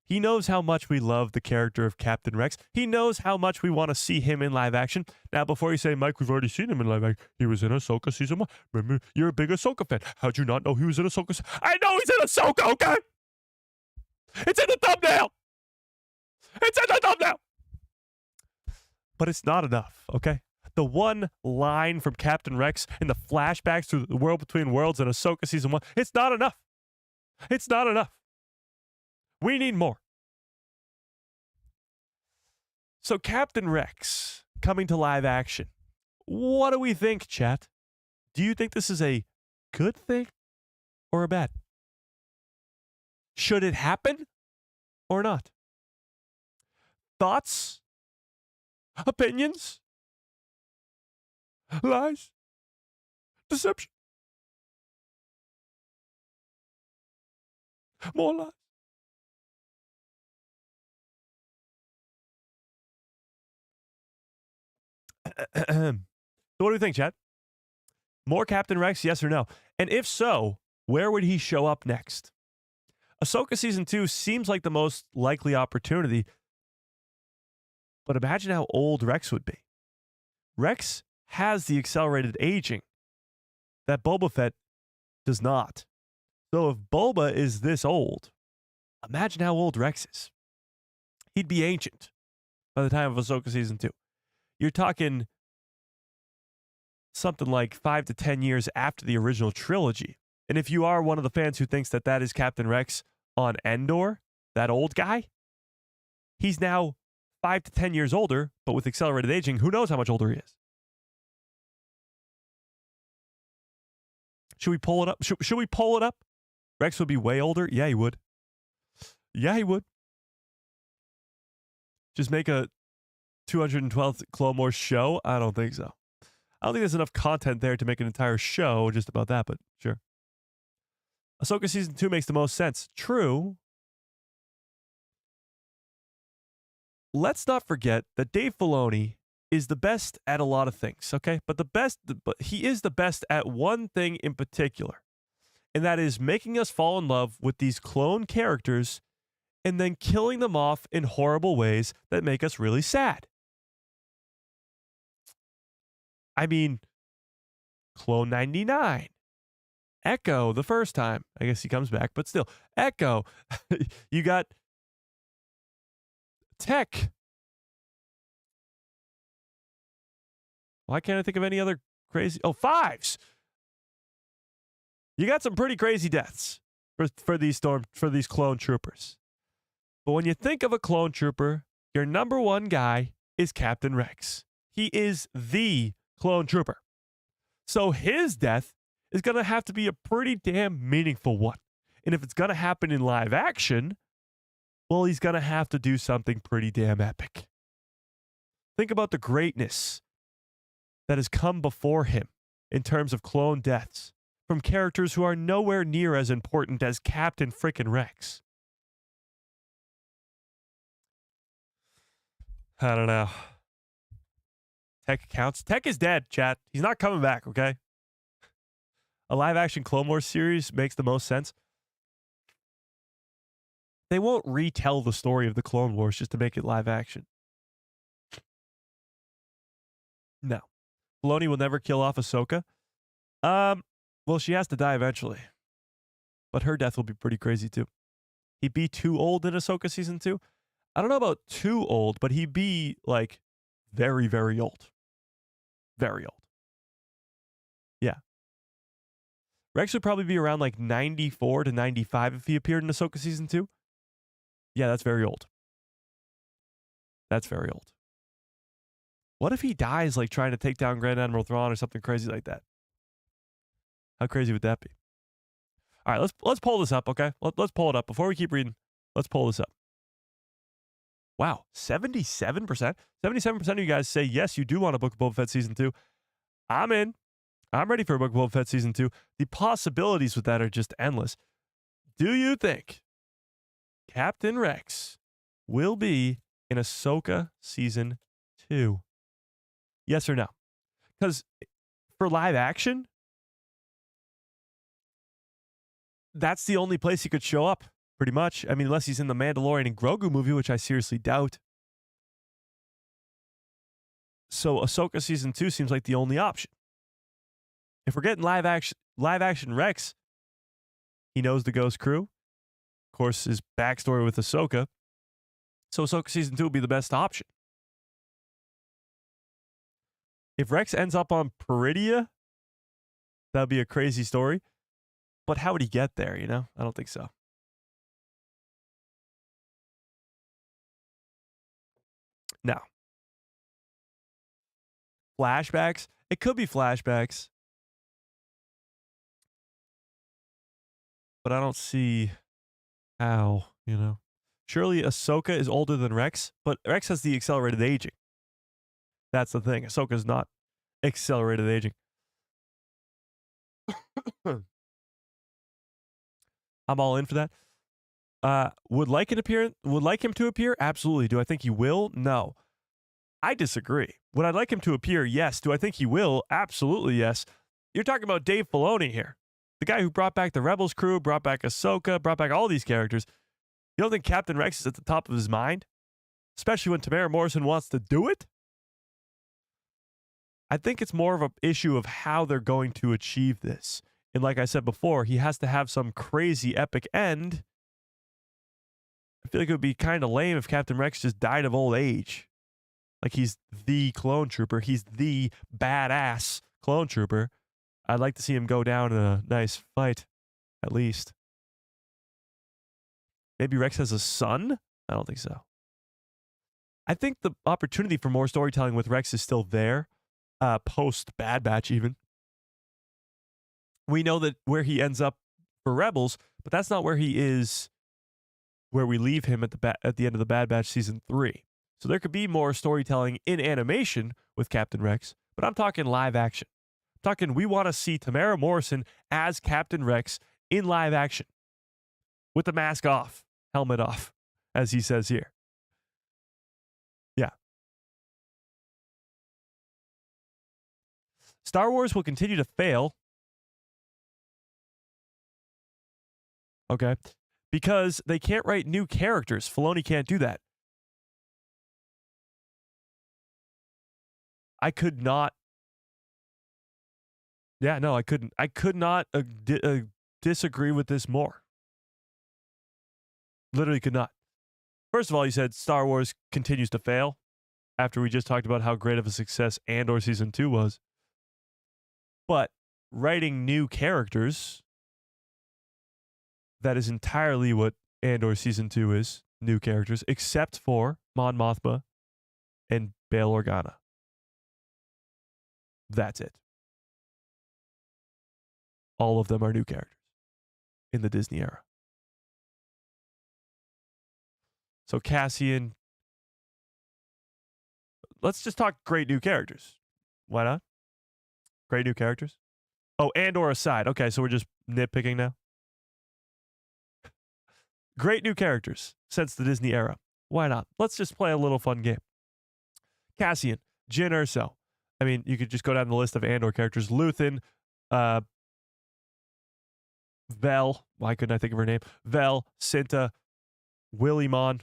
Speaker 1: He knows how much we love the character of Captain Rex. He knows how much we want to see him in live action. Now, before you say, Mike, we've already seen him in live action. He was in Ahsoka Season 1. Remember, you're a big Ahsoka fan. How'd you not know he was in Ahsoka? I know he's in Ahsoka, okay? It's in the thumbnail. It's in the thumbnail. But it's not enough, okay? The one line from Captain Rex in the flashbacks to the World Between Worlds in Ahsoka Season 1, it's not enough. It's not enough. We need more. So Captain Rex coming to live action. What do we think, chat? Do you think this is a good thing or a bad? Should it happen or not? Thoughts? Opinions? Lies? Deception? More lies? So what do you think, Chad? More Captain Rex, yes or no? And if so, where would he show up next? Ahsoka Season 2 seems like the most likely opportunity, but imagine how old Rex would be. Rex has the accelerated aging that Boba Fett does not. So if Boba is this old, imagine how old Rex is. He'd be ancient by the time of Ahsoka Season 2. You're talking something like 5 to 10 years after the original trilogy. And if you are one of the fans who thinks that that is Captain Rex on Andor, that old guy, he's now 5 to 10 years older, but with accelerated aging, who knows how much older he is? Should we pull it up? Should we pull it up? Rex would be way older? Yeah, he would. Yeah, he would. Just make a 212th Clone Wars show? I don't think so. I don't think there's enough content there to make an entire show just about that, but sure. Ahsoka Season 2 makes the most sense. True. Let's not forget that Dave Filoni is the best at a lot of things, okay? But he is the best at one thing in particular, and that is making us fall in love with these clone characters and then killing them off in horrible ways that make us really sad. I mean, Clone 99, Echo the first time. I guess he comes back, but still, Echo. You got Tech. Why can't I think of any other crazy? Oh, Fives. You got some pretty crazy deaths for these clone troopers. But when you think of a clone trooper, your number one guy is Captain Rex. He is the clone trooper. So his death is going to have to be a pretty damn meaningful one. And if it's going to happen in live action, well, he's going to have to do something pretty damn epic. Think about the greatness that has come before him in terms of clone deaths from characters who are nowhere near as important as Captain frickin' Rex. I don't know. Tech counts. Tech is dead, chat. He's not coming back, okay? A live-action Clone Wars series makes the most sense. They won't retell the story of the Clone Wars just to make it live action. No. Filoni will never kill off Ahsoka. Well, she has to die eventually. But her death will be pretty crazy, too. He'd be too old in Ahsoka Season 2. I don't know about too old, but he'd be, like, very, very old. Very old. Yeah. Rex would probably be around like 94 to 95 if he appeared in Ahsoka Season 2. Yeah, that's very old. That's very old. What if he dies like trying to take down Grand Admiral Thrawn or something crazy like that? How crazy would that be? All right, let's pull this up, okay? Let's pull it up. Before we keep reading, let's pull this up. Wow, 77%? 77% of you guys say, yes, you do want a Book of Boba Fett Season 2. I'm in. I'm ready for a Book of Boba Fett Season 2. The possibilities with that are just endless. Do you think Captain Rex will be in Ahsoka Season 2? Yes or no? Because for live action, that's the only place he could show up, pretty much. I mean, unless he's in the Mandalorian and Grogu movie, which I seriously doubt. So Ahsoka Season 2 seems like the only option. If we're getting live action Rex, he knows the Ghost crew. Of course, his backstory with Ahsoka. So Ahsoka Season 2 would be the best option. If Rex ends up on Peridia, that would be a crazy story. But how would he get there, you know? I don't think so. Now, flashbacks. It could be flashbacks. But I don't see how, you know. Surely Ahsoka is older than Rex, but Rex has the accelerated aging. That's the thing. Ahsoka's not accelerated aging. I'm all in for that. Would like him to appear? Absolutely. Do I think he will? No. I disagree. Would I like him to appear? Yes. Do I think he will? Absolutely yes. You're talking about Dave Filoni here. The guy who brought back the Rebels crew, brought back Ahsoka, brought back all these characters. You don't think Captain Rex is at the top of his mind? Especially when Temuera Morrison wants to do it? I think it's more of an issue of how they're going to achieve this. And like I said before, he has to have some crazy epic end. I feel like it would be kind of lame if Captain Rex just died of old age. Like he's the clone trooper. He's the badass clone trooper. I'd like to see him go down in a nice fight, at least. Maybe Rex has a son? I don't think so. I think the opportunity for more storytelling with Rex is still there, post Bad Batch even. We know that where he ends up for Rebels, but that's not where he is, where we leave him at the end of the Bad Batch Season 3. So there could be more storytelling in animation with Captain Rex, but I'm talking live action. I'm talking we want to see Temuera Morrison as Captain Rex in live action with the mask off, helmet off, as he says here. Yeah. Star Wars will continue to fail. Okay. Because they can't write new characters. Filoni can't do that. I could not. Yeah, no, I couldn't. I could not disagree with this more. Literally could not. First of all, you said Star Wars continues to fail after we just talked about how great of a success Andor Season 2 was. But writing new characters, that is entirely what Andor Season 2 is. New characters, except for Mon Mothma and Bail Organa. That's it. All of them are new characters in the Disney era. So Cassian, let's just talk great new characters. Why not? Great new characters? Oh, Andor aside. Okay, so we're just nitpicking now. Great new characters since the Disney era. Why not? Let's just play a little fun game. Cassian, Jyn Erso. I mean, you could just go down the list of Andor characters. Luthen, Vel. Why couldn't I think of her name? Vel, Cinta, Wilmon,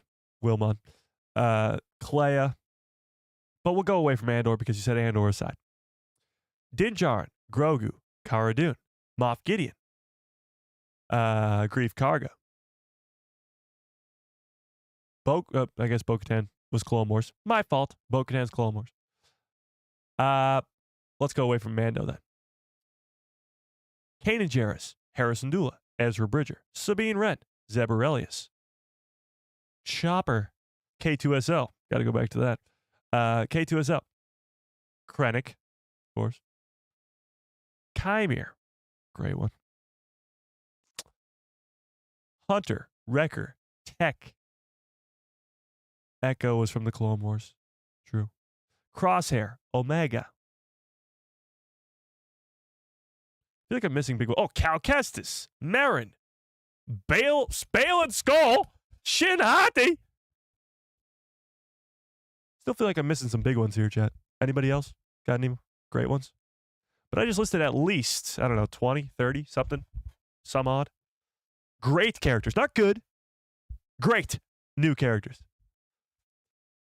Speaker 1: Clea. But we'll go away from Andor because you said Andor aside. Din Djarin, Grogu, Cara Dune, Moff Gideon, Grief Karga. I guess Bo-Katan was Clone Wars. My fault. Bo-Katan's Clone Wars. Let's go away from Mando then. Kanan Jarrus, Harrison Dula, Ezra Bridger, Sabine Wren, Zeb Orrelios, Chopper, K2SO. Got to go back to that. K2SO. Krennic, of course. Chimere. Great one. Hunter, Wrecker, Tech. Echo was from the Clone Wars. True. Crosshair, Omega. I feel like I'm missing big one. Oh, Cal Kestis, Marin, Bale and Skull, Shin Hati. Still feel like I'm missing some big ones here, chat. Anybody else got any great ones? But I just listed at least, I don't know, 20, 30, something, some odd. Great characters. Not good. Great new characters.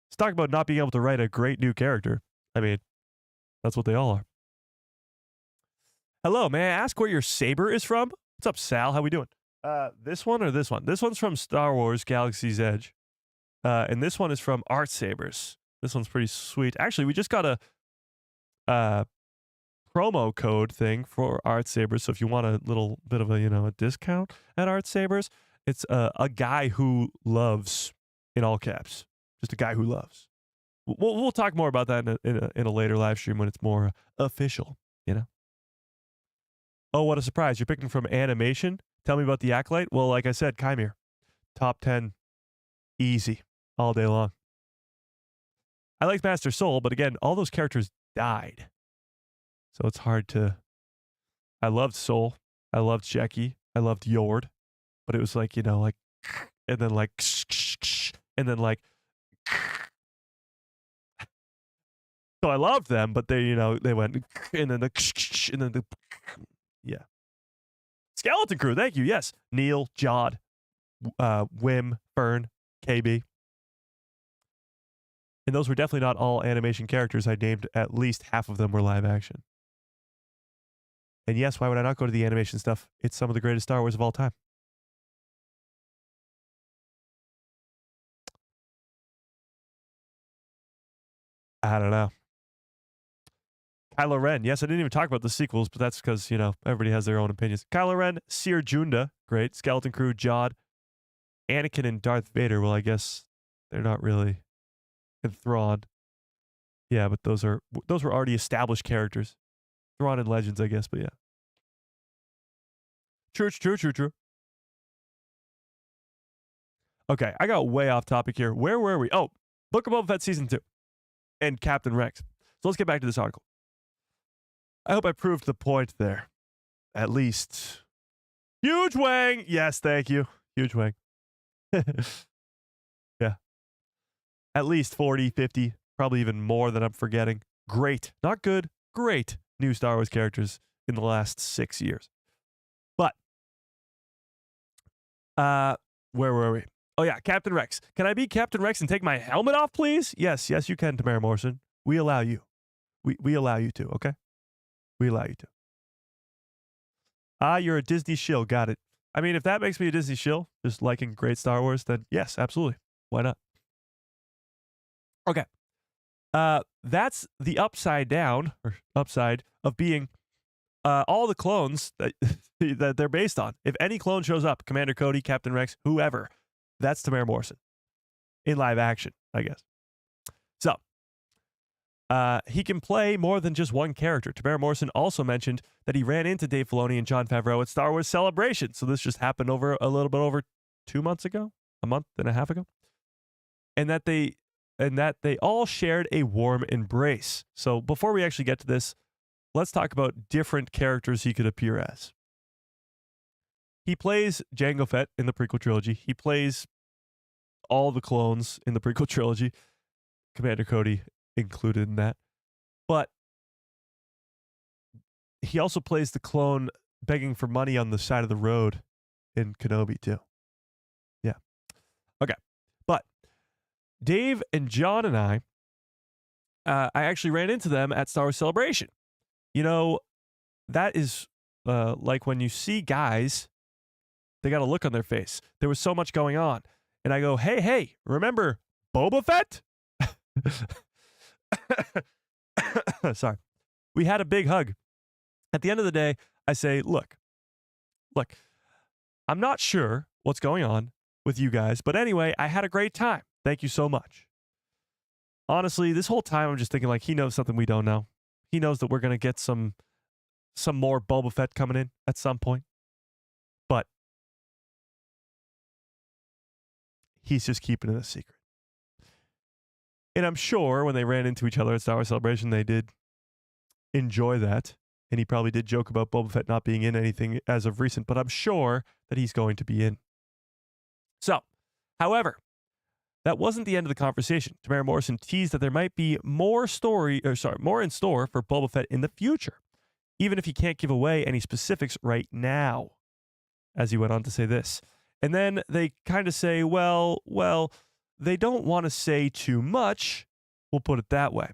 Speaker 1: Let's talk about not being able to write a great new character. I mean, that's what they all are. Hello, may I ask where your saber is from? What's up, Sal? How we doing? This one or this one? This one's from Star Wars Galaxy's Edge. And this one is from Art Sabers. This one's pretty sweet. Actually, we just got a promo code thing for Art Sabers. So if you want a little bit of a discount at Art Sabers, it's a guy who loves, in all caps. Just a guy who loves. We'll talk more about that in a later live stream when it's more official, Oh, what a surprise. You're picking from animation? Tell me about the Acolyte. Well, like I said, Chimere. Top 10. Easy. All day long. I liked Master Soul, but again, all those characters died. So it's hard to... I loved Soul. I loved Jackie. I loved Yord. But it was like, and then like... And then like... So I loved them, but they, they went... And then the... And then the... Yeah. Skeleton Crew, thank you. Yes. Neil, Jod, Wim, Fern, KB. And those were definitely not all animation characters. I named at least half of them were live action. And yes, why would I not go to the animation stuff? It's some of the greatest Star Wars of all time. I don't know. Kylo Ren. Yes, I didn't even talk about the sequels, but that's because, everybody has their own opinions. Kylo Ren, Seer Junda, great. Skeleton Crew, Jod, Anakin, and Darth Vader. Well, I guess they're not really Thrawn. Yeah, but those were already established characters. Thrawn and Legends, I guess, but yeah. True. Okay, I got way off topic here. Where were we? Oh, Book of Boba Fett Season 2 and Captain Rex. So let's get back to this article. I hope I proved the point there. At least. Huge Wang! Yes, thank you. Huge Wang. Yeah. At least 40, 50, probably even more than I'm forgetting. Great. Not good. Great new Star Wars characters in the last 6 years. But, where were we? Oh yeah, Captain Rex. Can I be Captain Rex and take my helmet off, please? Yes, you can, Temuera Morrison. We allow you. We allow you to, okay? We allow you to. You're a Disney shill. Got it. I mean, if that makes me a Disney shill, just liking great Star Wars, then yes, absolutely. Why not? Okay. That's the upside of being all the clones that that they're based on. If any clone shows up, Commander Cody, Captain Rex, whoever, that's Temuera Morrison in live action, I guess. So, he can play more than just one character. Temuera Morrison also mentioned that he ran into Dave Filoni and Jon Favreau at Star Wars Celebration. So this just happened over a little bit over 2 months ago, a month and a half ago, and that they all shared a warm embrace. So before we actually get to this, let's talk about different characters he could appear as. He plays Jango Fett in the prequel trilogy. He plays all the clones in the prequel trilogy. Commander Cody included in that. But he also plays the clone begging for money on the side of the road in Kenobi too. Yeah. Okay. But Dave and John and I actually ran into them at Star Wars Celebration. That is like when you see guys, they got a look on their face. There was so much going on. And I go, hey, remember Boba Fett? Sorry. We had a big hug. At the end of the day, I say, look, I'm not sure what's going on with you guys, but anyway, I had a great time. Thank you so much. Honestly, this whole time I'm just thinking like he knows something we don't know. He knows that we're going to get some more Boba Fett coming in at some point. But he's just keeping it a secret. And I'm sure when they ran into each other at Star Wars Celebration, they did enjoy that. And he probably did joke about Boba Fett not being in anything as of recent, but I'm sure that he's going to be in. So, however, that wasn't the end of the conversation. Temuera Morrison teased that there might be more in store for Boba Fett in the future, even if he can't give away any specifics right now, as he went on to say this. And then they kind of say, well, they don't want to say too much. We'll put it that way.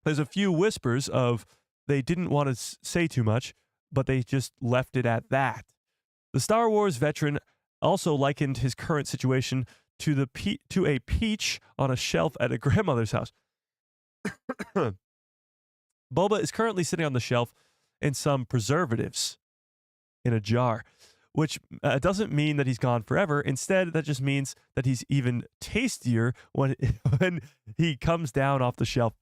Speaker 1: There's a few whispers of they didn't want to say too much, but they just left it at that. The Star Wars veteran also likened his current situation to a peach on a shelf at a grandmother's house. Boba is currently sitting on the shelf in some preservatives in a jar, which doesn't mean that he's gone forever. Instead, that just means that he's even tastier when he comes down off the shelf.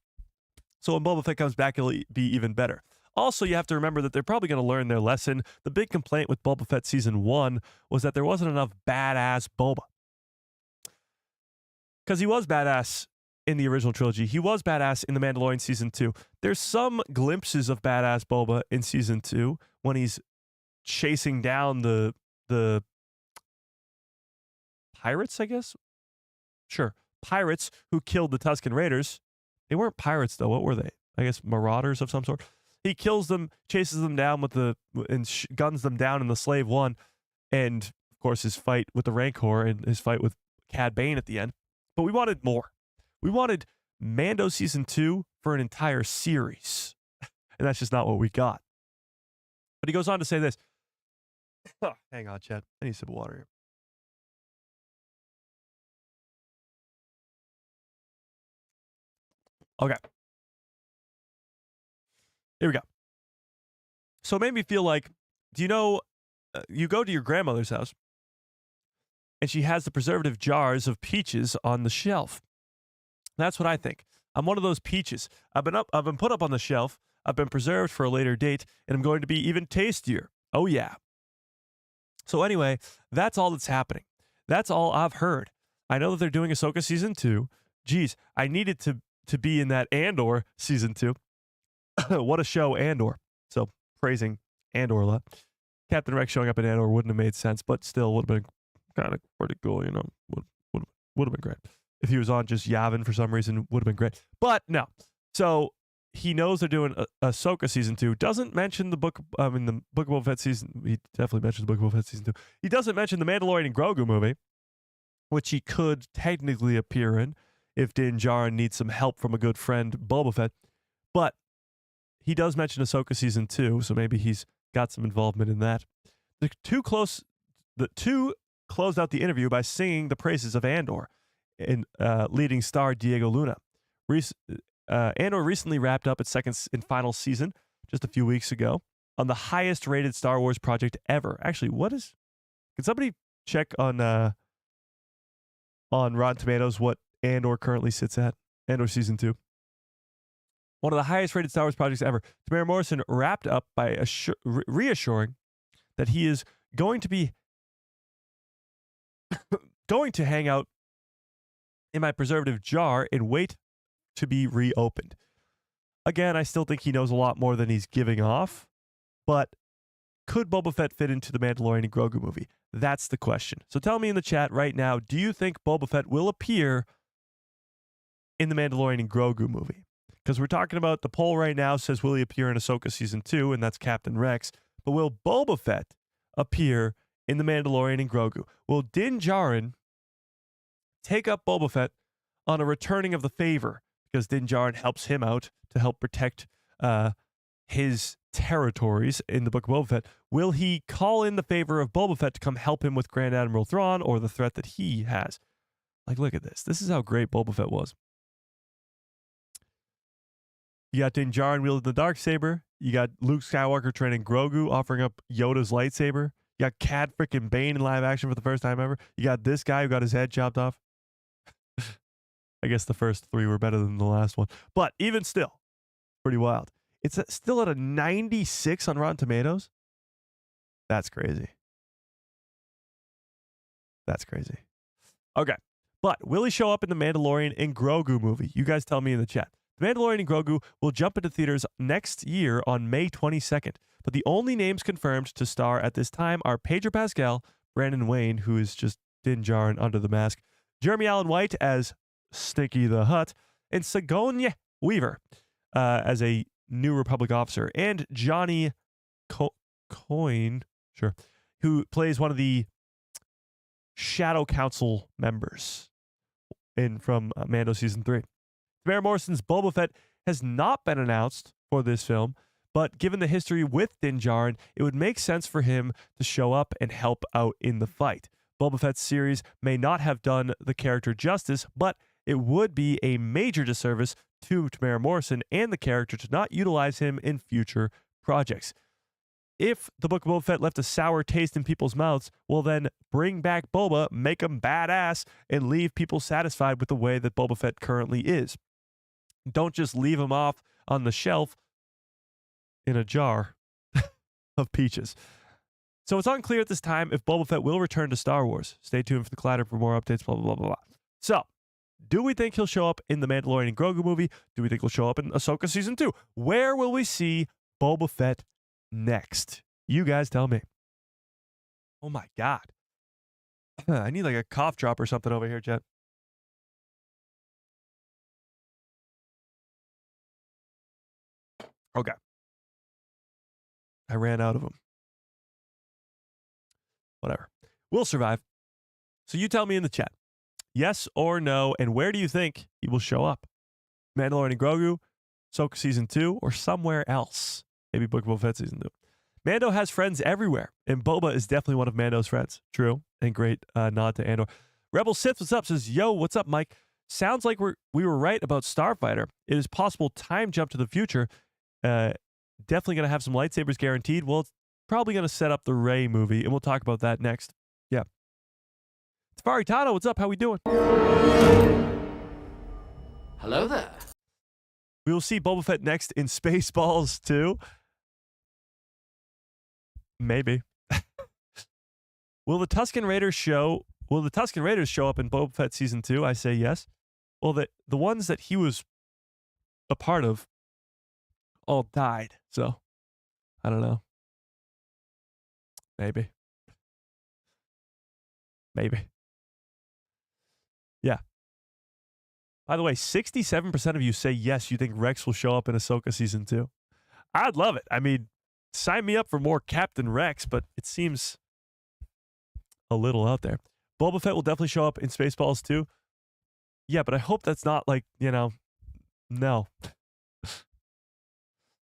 Speaker 1: So when Boba Fett comes back, it'll be even better. Also, you have to remember that they're probably going to learn their lesson. The big complaint with Boba Fett Season 1 was that there wasn't enough badass Boba. Because he was badass in the original trilogy. He was badass in The Mandalorian Season 2. There's some glimpses of badass Boba in Season 2 when he's chasing down the pirates, I guess? Sure. Pirates who killed the Tusken Raiders. They weren't pirates, though. What were they? I guess marauders of some sort. He kills them, chases them down and guns them down in the Slave One. And, of course, his fight with the Rancor and his fight with Cad Bane at the end. But we wanted more. We wanted Mando Season 2 for an entire series. And that's just not what we got. But he goes on to say this. Hang on, Chad. I need a sip of water here. Okay. Here we go. So it made me feel like, do you know, you go to your grandmother's house and she has the preservative jars of peaches on the shelf. That's what I think. I'm one of those peaches. I've been put up on the shelf. I've been preserved for a later date, and I'm going to be even tastier. Oh yeah. So anyway, that's all that's happening. That's all I've heard. I know that they're doing Ahsoka Season 2. Geez, I needed to be in that Andor Season 2. What a show, Andor. So praising Andor a lot. Captain Rex showing up in Andor wouldn't have made sense, but still would have been kind of pretty cool, you know. Would have been great. If he was on just Yavin for some reason, would have been great. But no. So he knows they're doing Ahsoka Season 2. Doesn't mention the Book of Boba Fett season. He definitely mentions the Book of Boba Fett Season 2. He doesn't mention the Mandalorian and Grogu movie, which he could technically appear in if Din Djarin needs some help from a good friend, Boba Fett. But he does mention Ahsoka Season 2, so maybe he's got some involvement in that. The two closed out the interview by singing the praises of Andor and leading star Diego Luna. Andor recently wrapped up its second and final season just a few weeks ago on the highest rated Star Wars project ever. Actually, can somebody check on Rotten Tomatoes what Andor currently sits at? Andor Season 2. One of the highest rated Star Wars projects ever. Temuera Morrison wrapped up by reassuring that he is going to hang out in my preservative jar and wait to be reopened. Again, I still think he knows a lot more than he's giving off, but could Boba Fett fit into the Mandalorian and Grogu movie? That's the question. So tell me in the chat right now, do you think Boba Fett will appear in the Mandalorian and Grogu movie? Because we're talking about the poll right now says, will he appear in Ahsoka Season 2? And that's Captain Rex. But will Boba Fett appear in the Mandalorian and Grogu? Will Din Djarin take up Boba Fett on a returning of the favor? Because Din Djarin helps him out to help protect his territories in the Book of Boba Fett. Will he call in the favor of Boba Fett to come help him with Grand Admiral Thrawn or the threat that he has? Like, look at this. This is how great Boba Fett was. You got Din Djarin wielding the Darksaber. You got Luke Skywalker training Grogu, offering up Yoda's lightsaber. You got Cad freaking Bane in live action for the first time ever. You got this guy who got his head chopped off. I guess the first 3 were better than the last one. But even still, pretty wild. It's still at a 96 on Rotten Tomatoes. That's crazy. That's crazy. Okay. But will he show up in the Mandalorian and Grogu movie? You guys tell me in the chat. The Mandalorian and Grogu will jump into theaters next year on May 22nd. But the only names confirmed to star at this time are Pedro Pascal, Brandon Wayne, who is just Din Djarin under the mask, Jeremy Allen White as Stinky the Hutt, and Sigourney Weaver as a New Republic officer, and Johnny Coyne, sure, who plays one of the Shadow Council members from Mando Season 3. Temuera Morrison's Boba Fett has not been announced for this film, but given the history with Din Djarin, it would make sense for him to show up and help out in the fight. Boba Fett's series may not have done the character justice, but it would be a major disservice to Temuera Morrison and the character to not utilize him in future projects. If the Book of Boba Fett left a sour taste in people's mouths, well then bring back Boba, make him badass, and leave people satisfied with the way that Boba Fett currently is. Don't just leave him off on the shelf in a jar of peaches. So it's unclear at this time if Boba Fett will return to Star Wars. Stay tuned for the Collider for more updates, blah, blah, blah, blah, blah. So, do we think he'll show up in the Mandalorian and Grogu movie? Do we think he'll show up in Ahsoka Season 2? Where will we see Boba Fett next? You guys tell me. Oh my God. I need like a cough drop or something over here, Jet. Okay. I ran out of them. Whatever. We'll survive. So you tell me in the chat. Yes or no, and where do you think he will show up? Mandalorian and Grogu, Ahsoka Season 2, or somewhere else? Maybe Book of Boba Fett Season 2. Mando has friends everywhere, and Boba is definitely one of Mando's friends. True, and great nod to Andor. Rebel Sith, what's up? Says, yo, what's up, Mike? Sounds like we were right about Starfighter. It is possible time jump to the future. Definitely going to have some lightsabers guaranteed. Well, it's probably going to set up the Rey movie, and we'll talk about that next. Yeah. Tafari Tano, what's up? How we doing?
Speaker 2: Hello there.
Speaker 1: We will see Boba Fett next in Spaceballs 2. Maybe. Will the Tusken Raiders show up in Boba Fett Season 2? I say yes. Well, the ones that he was a part of all died, so I don't know. Maybe. Yeah. By the way, 67% of you say yes, you think Rex will show up in Ahsoka Season 2. I'd love it. I mean, sign me up for more Captain Rex, but it seems a little out there. Boba Fett will definitely show up in Spaceballs 2. Yeah, but I hope that's not like, no.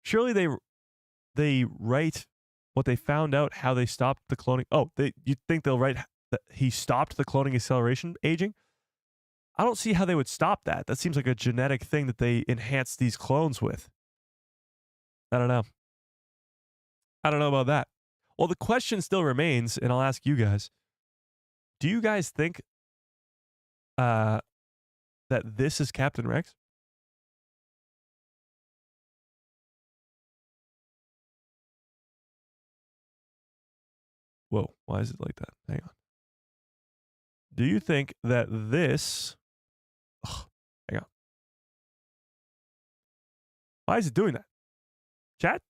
Speaker 1: Surely they write what they found out, how they stopped the cloning. Oh, you think they'll write that he stopped the cloning acceleration aging? I don't see how they would stop that. That seems like a genetic thing that they enhance these clones with. I don't know. I don't know about that. Well, the question still remains, and I'll ask you guys. Do you guys think that this is Captain Rex? Whoa, why is it like that? Hang on. Do you think that this... hang on. Why is it doing that? Chat?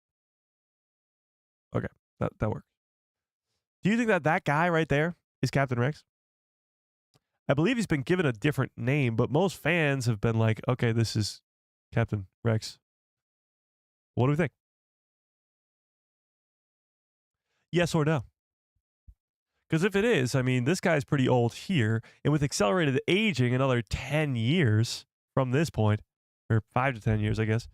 Speaker 1: Okay, that works. Do you think that guy right there is Captain Rex? I believe he's been given a different name, but most fans have been like, okay, this is Captain Rex. What do we think? Yes or no? Because if it is, I mean, this guy's pretty old here, and with accelerated aging, another 10 years from this point, or 5 to 10 years, I guess,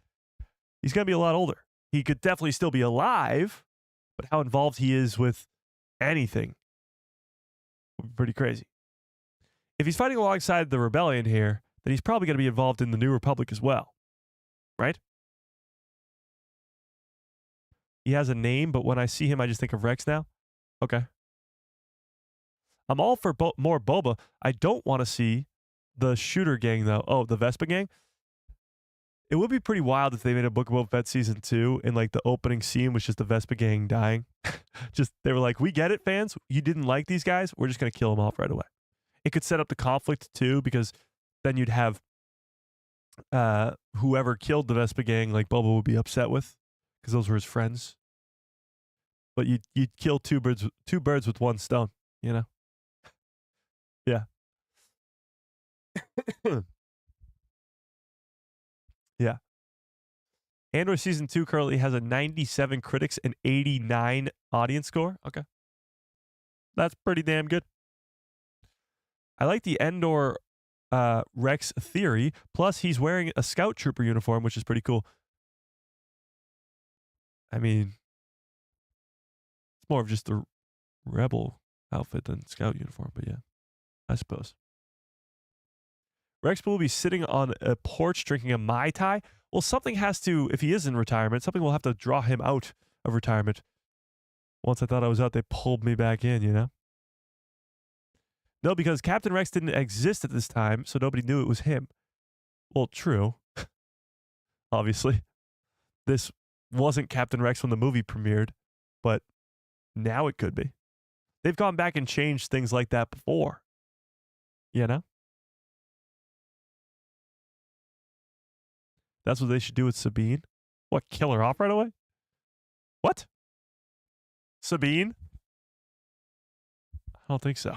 Speaker 1: he's going to be a lot older. He could definitely still be alive, but how involved he is with anything would be pretty crazy. If he's fighting alongside the rebellion here, then he's probably going to be involved in the New Republic as well, right? He has a name, but when I see him, I just think of Rex now. Okay. I'm all for more Boba. I don't want to see the shooter gang, though. Oh, the Vespa gang? It would be pretty wild if they made a Book of Boba Fett season 2 and like the opening scene was just the Vespa gang dying. Just they were like, we get it, fans. You didn't like these guys. We're just going to kill them off right away. It could set up the conflict too, because then you'd have whoever killed the Vespa gang, like Boba would be upset with, because those were his friends. But you'd kill two birds with one stone, you know? Yeah. Yeah. Andor season 2 currently has a 97 critics and 89 audience score. Okay. That's pretty damn good. I like the Andor Rex theory. Plus, he's wearing a scout trooper uniform, which is pretty cool. I mean, it's more of just the rebel outfit than scout uniform, but yeah, I suppose. Rex will be sitting on a porch drinking a Mai Tai. Well, something has to, if he is in retirement, something will have to draw him out of retirement. Once I thought I was out, they pulled me back in, you know? No, because Captain Rex didn't exist at this time, so nobody knew it was him. Well, true. Obviously. This wasn't Captain Rex when the movie premiered, but now it could be. They've gone back and changed things like that before. You know? That's what they should do with Sabine. What, kill her off right away? What? Sabine? I don't think so.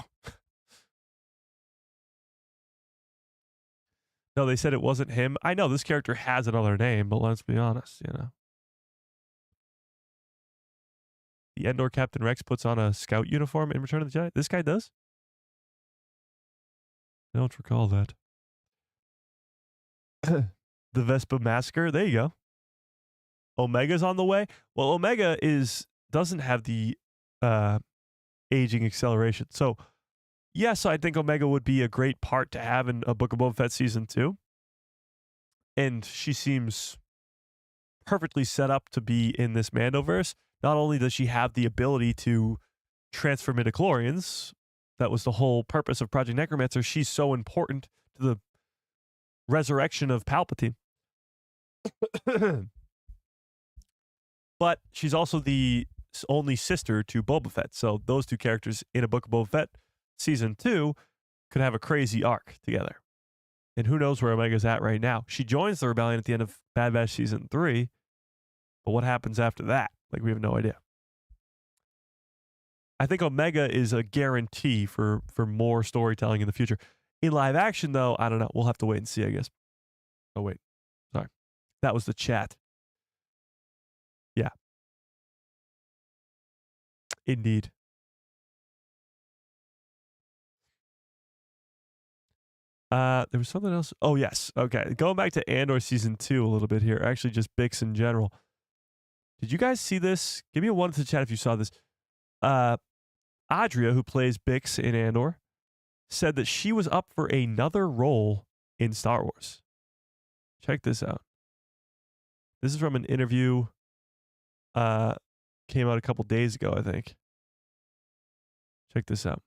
Speaker 1: No, they said it wasn't him. I know this character has another name, but let's be honest, you know. The Andor Captain Rex puts on a scout uniform in Return of the Jedi. This guy does? I don't recall that. The Vespa Massacre. There you go. Omega's on the way. Well, Omega doesn't have the aging acceleration. So, yes, I think Omega would be a great part to have in a Book of Boba Fett season 2. And she seems perfectly set up to be in this Mandoverse. Not only does she have the ability to transfer midichlorians, that was the whole purpose of Project Necromancer, she's so important to the resurrection of Palpatine. But she's also the only sister to Boba Fett. So those two characters in a Book of Boba Fett season 2 could have a crazy arc together. And who knows where Omega's at right now. She joins the rebellion at the end of Bad Batch season 3. But what happens after that? Like, we have no idea. I think Omega is a guarantee for more storytelling in the future. In live action, though, I don't know. We'll have to wait and see, I guess. Oh, wait. Sorry. That was the chat. Yeah. Indeed. There was something else. Oh, yes. Okay. Going back to Andor season 2 a little bit here. Actually, just Bix in general. Did you guys see this? Give me a 1 to the chat if you saw this. Audrea, who plays Bix in Andor, said that she was up for another role in Star Wars. Check this out. This is from an interview. Came out a couple days ago, I think. Check this out.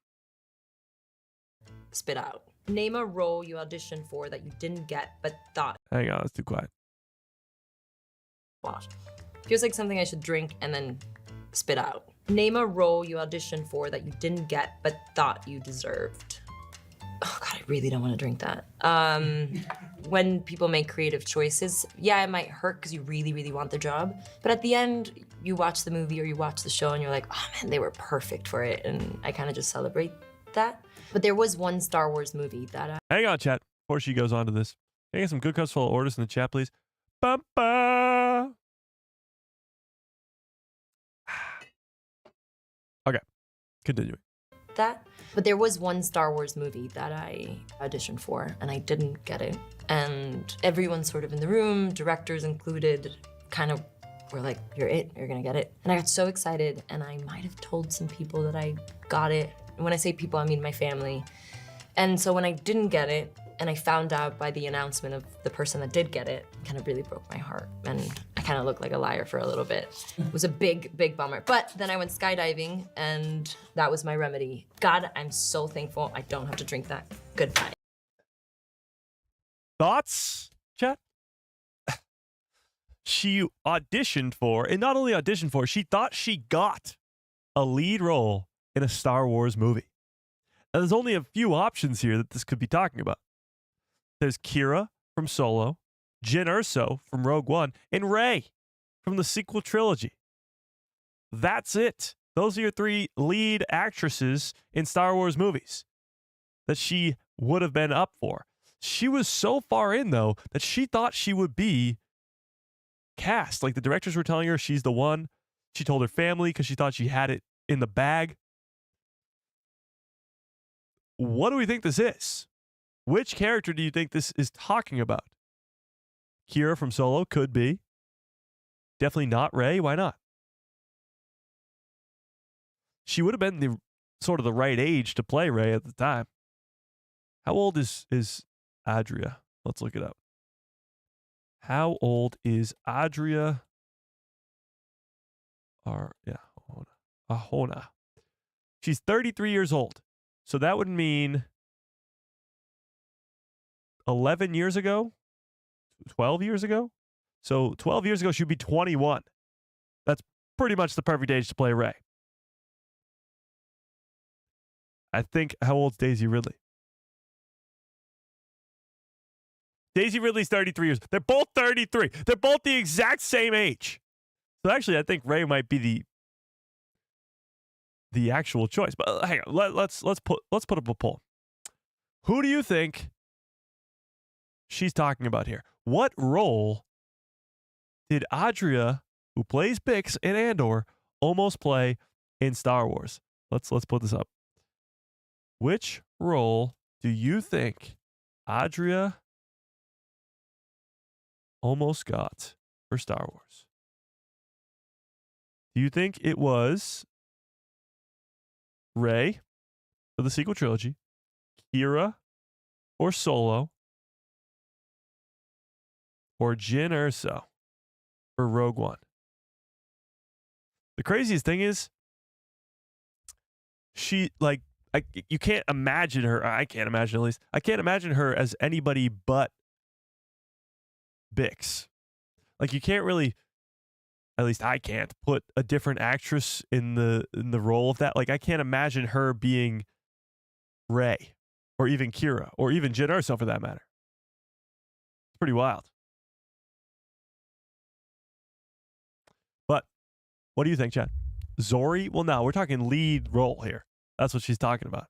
Speaker 6: Spit out. Name a role you auditioned for that you didn't get but thought.
Speaker 1: Hang on, that's too quiet.
Speaker 6: Wash. Feels like something I should drink and then spit out. Name a role you auditioned for that you didn't get but thought you deserved. Oh God, I really don't want to drink that. When people make creative choices, yeah, it might hurt because you really, really want the job. But at the end, you watch the movie or you watch the show and you're like, oh man, they were perfect for it. And I kind of just celebrate that. But there was one Star Wars movie that
Speaker 1: Hang on, chat. Before she goes on to this, can I get some good cups full of orders in the chat, please? Ba-ba! Okay, continuing.
Speaker 6: But there was one Star Wars movie that I auditioned for and I didn't get it. And everyone sort of in the room, directors included, kind of were like, you're it, you're gonna get it. And I got so excited and I might have told some people that I got it. And when I say people, I mean my family. And so when I didn't get it and I found out by the announcement of the person that did get it, it kind of really broke my heart. And I kind of looked like a liar for a little bit. It was a big, big bummer. But then I went skydiving, and that was my remedy. God, I'm so thankful I don't have to drink that. Goodbye.
Speaker 1: Thoughts, chat? She auditioned for, and not only auditioned for, she thought she got a lead role in a Star Wars movie. Now, there's only a few options here that this could be talking about. There's Kira from Solo, Jyn Erso from Rogue One, and Rey from the sequel trilogy. That's it. Those are your 3 lead actresses in Star Wars movies that she would have been up for. She was so far in, though, that she thought she would be cast. Like, the directors were telling her she's the one. She told her family because she thought she had it in the bag. What do we think this is? Which character do you think this is talking about? Kira from Solo could be. Definitely not Rey. Why not? She would have been the sort of the right age to play Rey at the time. How old is Audrea? Let's look it up. How old is Audrea? Ahona. She's 33 years old. So that would mean 11 years ago, 12 years ago. So 12 years ago, she'd be 21. That's pretty much the perfect age to play Rey. I think, how old's Daisy Ridley? Daisy Ridley's 33 years. They're both 33. They're both the exact same age. So actually, I think Rey might be the actual choice. But hang on, let's put up a poll. Who do you think she's talking about here? What role did Audrea, who plays Bix in Andor, almost play in Star Wars? Let's put this up. Which role do you think Audrea almost got for Star Wars? Do you think it was Rey for the sequel trilogy, Kira or Solo, or Jyn Erso for Rogue One? The craziest thing is, you can't imagine her. I can't imagine, at least. I can't imagine her as anybody but Bix. Like, you can't really, at least I can't, put a different actress in the role of that. Like, I can't imagine her being Rey or even Kira or even Jyn Erso for that matter. It's pretty wild. But what do you think, Chad? Zori? Well, no, we're talking lead role here. That's what she's talking about.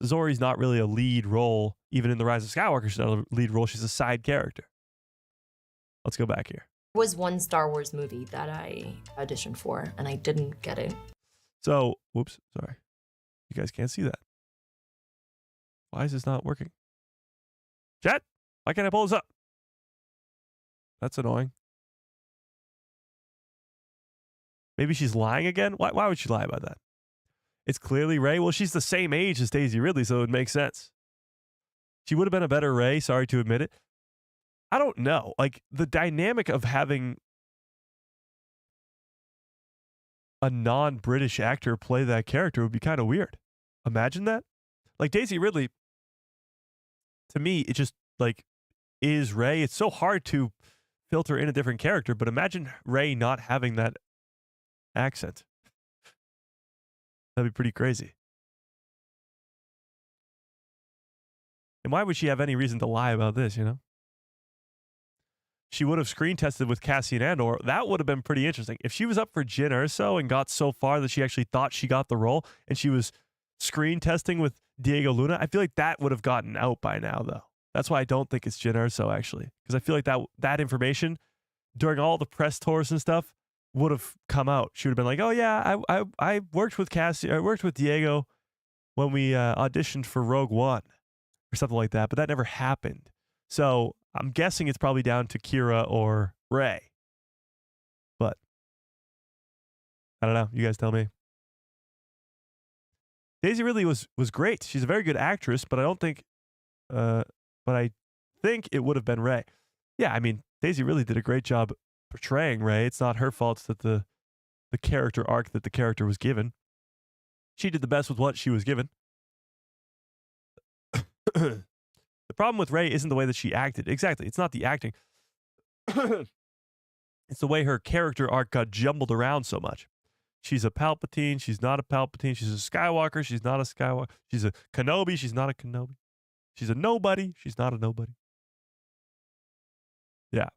Speaker 1: Zori's not really a lead role. Even in The Rise of Skywalker, she's not a lead role. She's a side character. Let's go back here.
Speaker 6: There was one Star Wars movie that I auditioned for, and I didn't get it.
Speaker 1: So, whoops, sorry. You guys can't see that. Why is this not working? Chat, why can't I pull this up? That's annoying. Maybe she's lying again? Why would she lie about that? It's clearly Rey. Well, she's the same age as Daisy Ridley, so it would make sense. She would have been a better Rey, sorry to admit it. I don't know. Like, the dynamic of having a non-British actor play that character would be kind of weird. Imagine that. Like, Daisy Ridley, to me, it just, like, is Rey. It's so hard to filter in a different character, but imagine Rey not having that accent. That'd be pretty crazy. And why would she have any reason to lie about this, you know? She would have screen tested with Cassian Andor. That would have been pretty interesting. If she was up for Jyn Erso and got so far that she actually thought she got the role and she was screen testing with Diego Luna, I feel like that would have gotten out by now, though. That's why I don't think it's Jyn Erso, actually. Because I feel like that information during all the press tours and stuff would have come out. She would have been like, oh, yeah, I worked with I worked with Diego when we auditioned for Rogue One or something like that, but that never happened. So I'm guessing it's probably down to Kira or Rey. But I don't know. You guys tell me. Daisy Ridley was great. She's a very good actress, but I don't think, but I think it would have been Rey. Yeah, I mean, Daisy Ridley did a great job portraying Rey. It's not her fault that the character arc that the character was given. She did the best with what she was given. The problem with Rey isn't the way that she acted. Exactly. It's not the acting. It's the way her character arc got jumbled around so much. She's a Palpatine. She's not a Palpatine. She's a Skywalker. She's not a Skywalker. She's a Kenobi. She's not a Kenobi. She's a nobody. She's not a nobody. Yeah.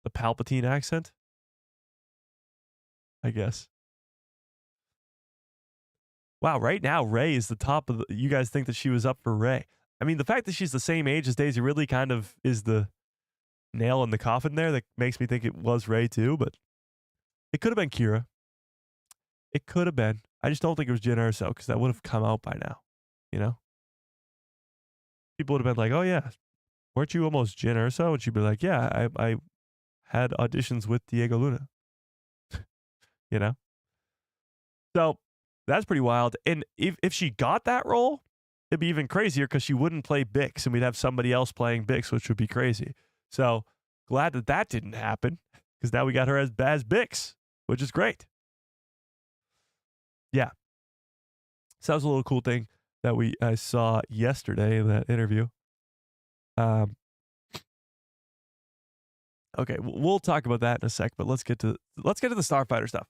Speaker 1: The Palpatine accent? I guess. Wow, right now, Rey is the top of the... You guys think that she was up for Rey. I mean, the fact that she's the same age as Daisy Ridley kind of is the nail in the coffin there that makes me think it was Rey too, but it could have been Kira. It could have been. I just don't think it was Jyn Erso because that would have come out by now, you know? People would have been like, oh yeah, weren't you almost Jyn Erso? And she'd be like, yeah, I had auditions with Diego Luna. You know? So that's pretty wild. And if she got that role, it'd be even crazier because she wouldn't play Bix and we'd have somebody else playing Bix, which would be crazy. So glad that that didn't happen because now we got her as Bix, which is great. Yeah. So that was a little cool thing that I saw yesterday in that interview. Okay, we'll talk about that in a sec, but let's get to the Starfighter stuff.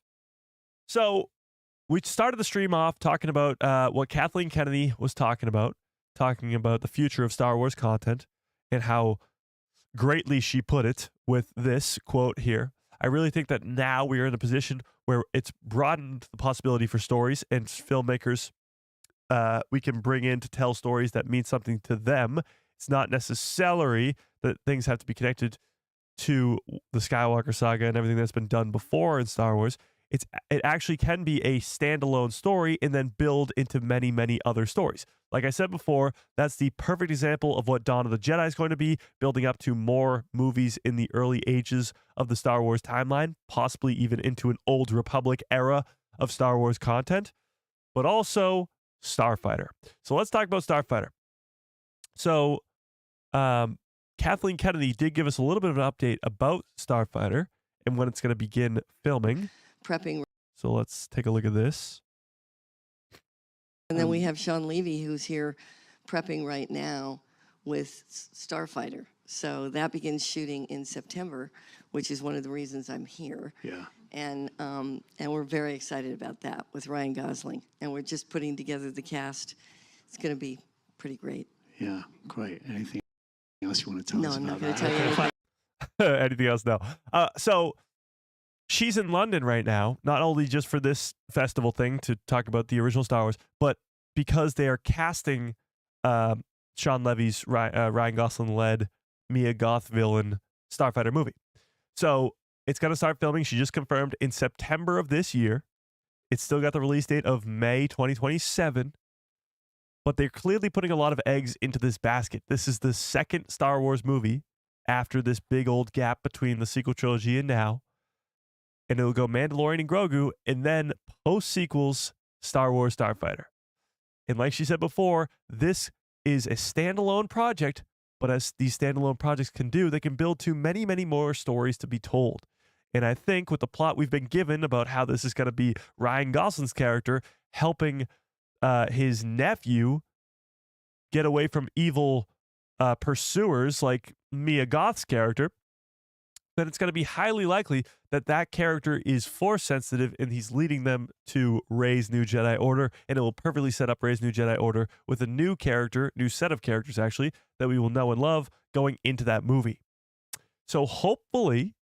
Speaker 1: So we started the stream off talking about what Kathleen Kennedy was talking about the future of Star Wars content and how greatly she put it with this quote here. I really think that now we are in a position where it's broadened the possibility for stories and filmmakers we can bring in to tell stories that mean something to them. It's not necessarily that things have to be connected to the Skywalker saga and everything that's been done before in Star Wars. It actually can be a standalone story and then build into many, many other stories. Like I said before, that's the perfect example of what Dawn of the Jedi is going to be, building up to more movies in the early ages of the Star Wars timeline, possibly even into an Old Republic era of Star Wars content, but also Starfighter. So let's talk about Starfighter. So Kathleen Kennedy did give us a little bit of an update about Starfighter and when it's going to begin filming.
Speaker 7: Prepping.
Speaker 1: So let's take a look at this.
Speaker 7: And then we have Sean Levy, who's here prepping right now with Starfighter. So that begins shooting in September, which is one of the reasons I'm here.
Speaker 2: Yeah.
Speaker 7: And we're very excited about that with Ryan Gosling. And we're just putting together the cast. It's going to be pretty great.
Speaker 2: Yeah, great. Anything else you want to tell us
Speaker 7: No, I'm
Speaker 2: about
Speaker 7: not going to
Speaker 2: that?
Speaker 7: tell you anything.
Speaker 1: Anything else? No. So she's in London right now, not only just for this festival thing to talk about the original Star Wars, but because they are casting Sean Levy's Ryan Gosling-led Mia Goth villain Starfighter movie. So it's going to start filming. She just confirmed in September of this year. It's still got the release date of May 2027. But they're clearly putting a lot of eggs into this basket. This is the second Star Wars movie after this big old gap between the sequel trilogy and now. And it'll go Mandalorian and Grogu, and then post-sequels, Star Wars Starfighter. And like she said before, this is a standalone project, but as these standalone projects can do, they can build to many, many more stories to be told. And I think with the plot we've been given about how this is going to be Ryan Gosling's character helping his nephew get away from evil pursuers like Mia Goth's character, then it's going to be highly likely that that character is Force sensitive and he's leading them to Rey's New Jedi Order, and it will perfectly set up Rey's New Jedi Order with a new set of characters actually, that we will know and love going into that movie. So hopefully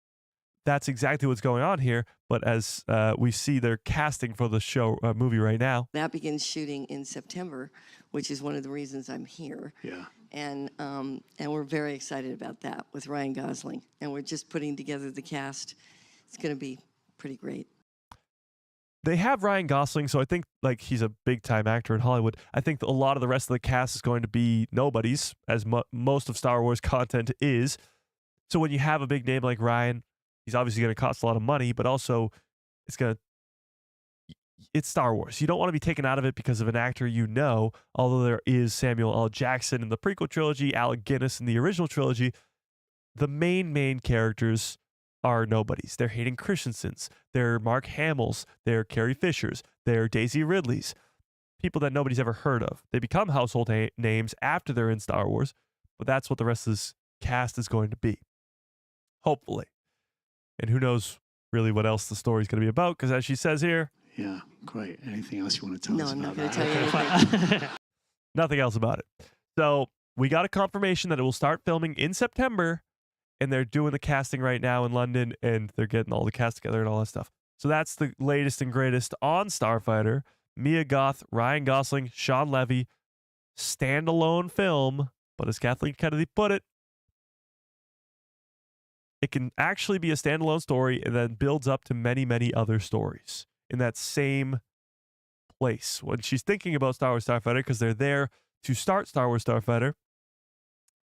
Speaker 1: that's exactly what's going on here, but as we see they're casting for the show movie right now.
Speaker 7: That begins shooting in September, which is one of the reasons I'm here.
Speaker 2: Yeah.
Speaker 7: And we're very excited about that with Ryan Gosling. And we're just putting together the cast. It's going to be pretty great.
Speaker 1: They have Ryan Gosling, so I think like he's a big-time actor in Hollywood. I think a lot of the rest of the cast is going to be nobodies, as most of Star Wars content is. So when you have a big name like Ryan, he's obviously going to cost a lot of money, but also it's going to it's Star Wars. You don't want to be taken out of it because of an actor you know, although there is Samuel L. Jackson in the prequel trilogy, Alec Guinness in the original trilogy. The main characters are nobodies. They're Hayden Christensen's. They're Mark Hamill's. They're Carrie Fisher's. They're Daisy Ridley's. People that nobody's ever heard of. They become household names after they're in Star Wars, but that's what the rest of this cast is going to be. Hopefully. And who knows really what else the story's going to be about, because as she says here...
Speaker 2: Yeah, great. Anything else you want to tell
Speaker 7: No,
Speaker 2: us
Speaker 7: I'm
Speaker 2: about
Speaker 7: not going to
Speaker 2: that?
Speaker 7: tell you anything.
Speaker 1: Nothing else about it. So we got a confirmation that it will start filming in September, and they're doing the casting right now in London, and they're getting all the cast together and all that stuff. So that's the latest and greatest on Starfighter. Mia Goth, Ryan Gosling, Sean Levy, standalone film, but as Kathleen Kennedy put it, it can actually be a standalone story and then builds up to many other stories in that same place. When she's thinking about Star Wars Starfighter, because they're there to start Star Wars Starfighter,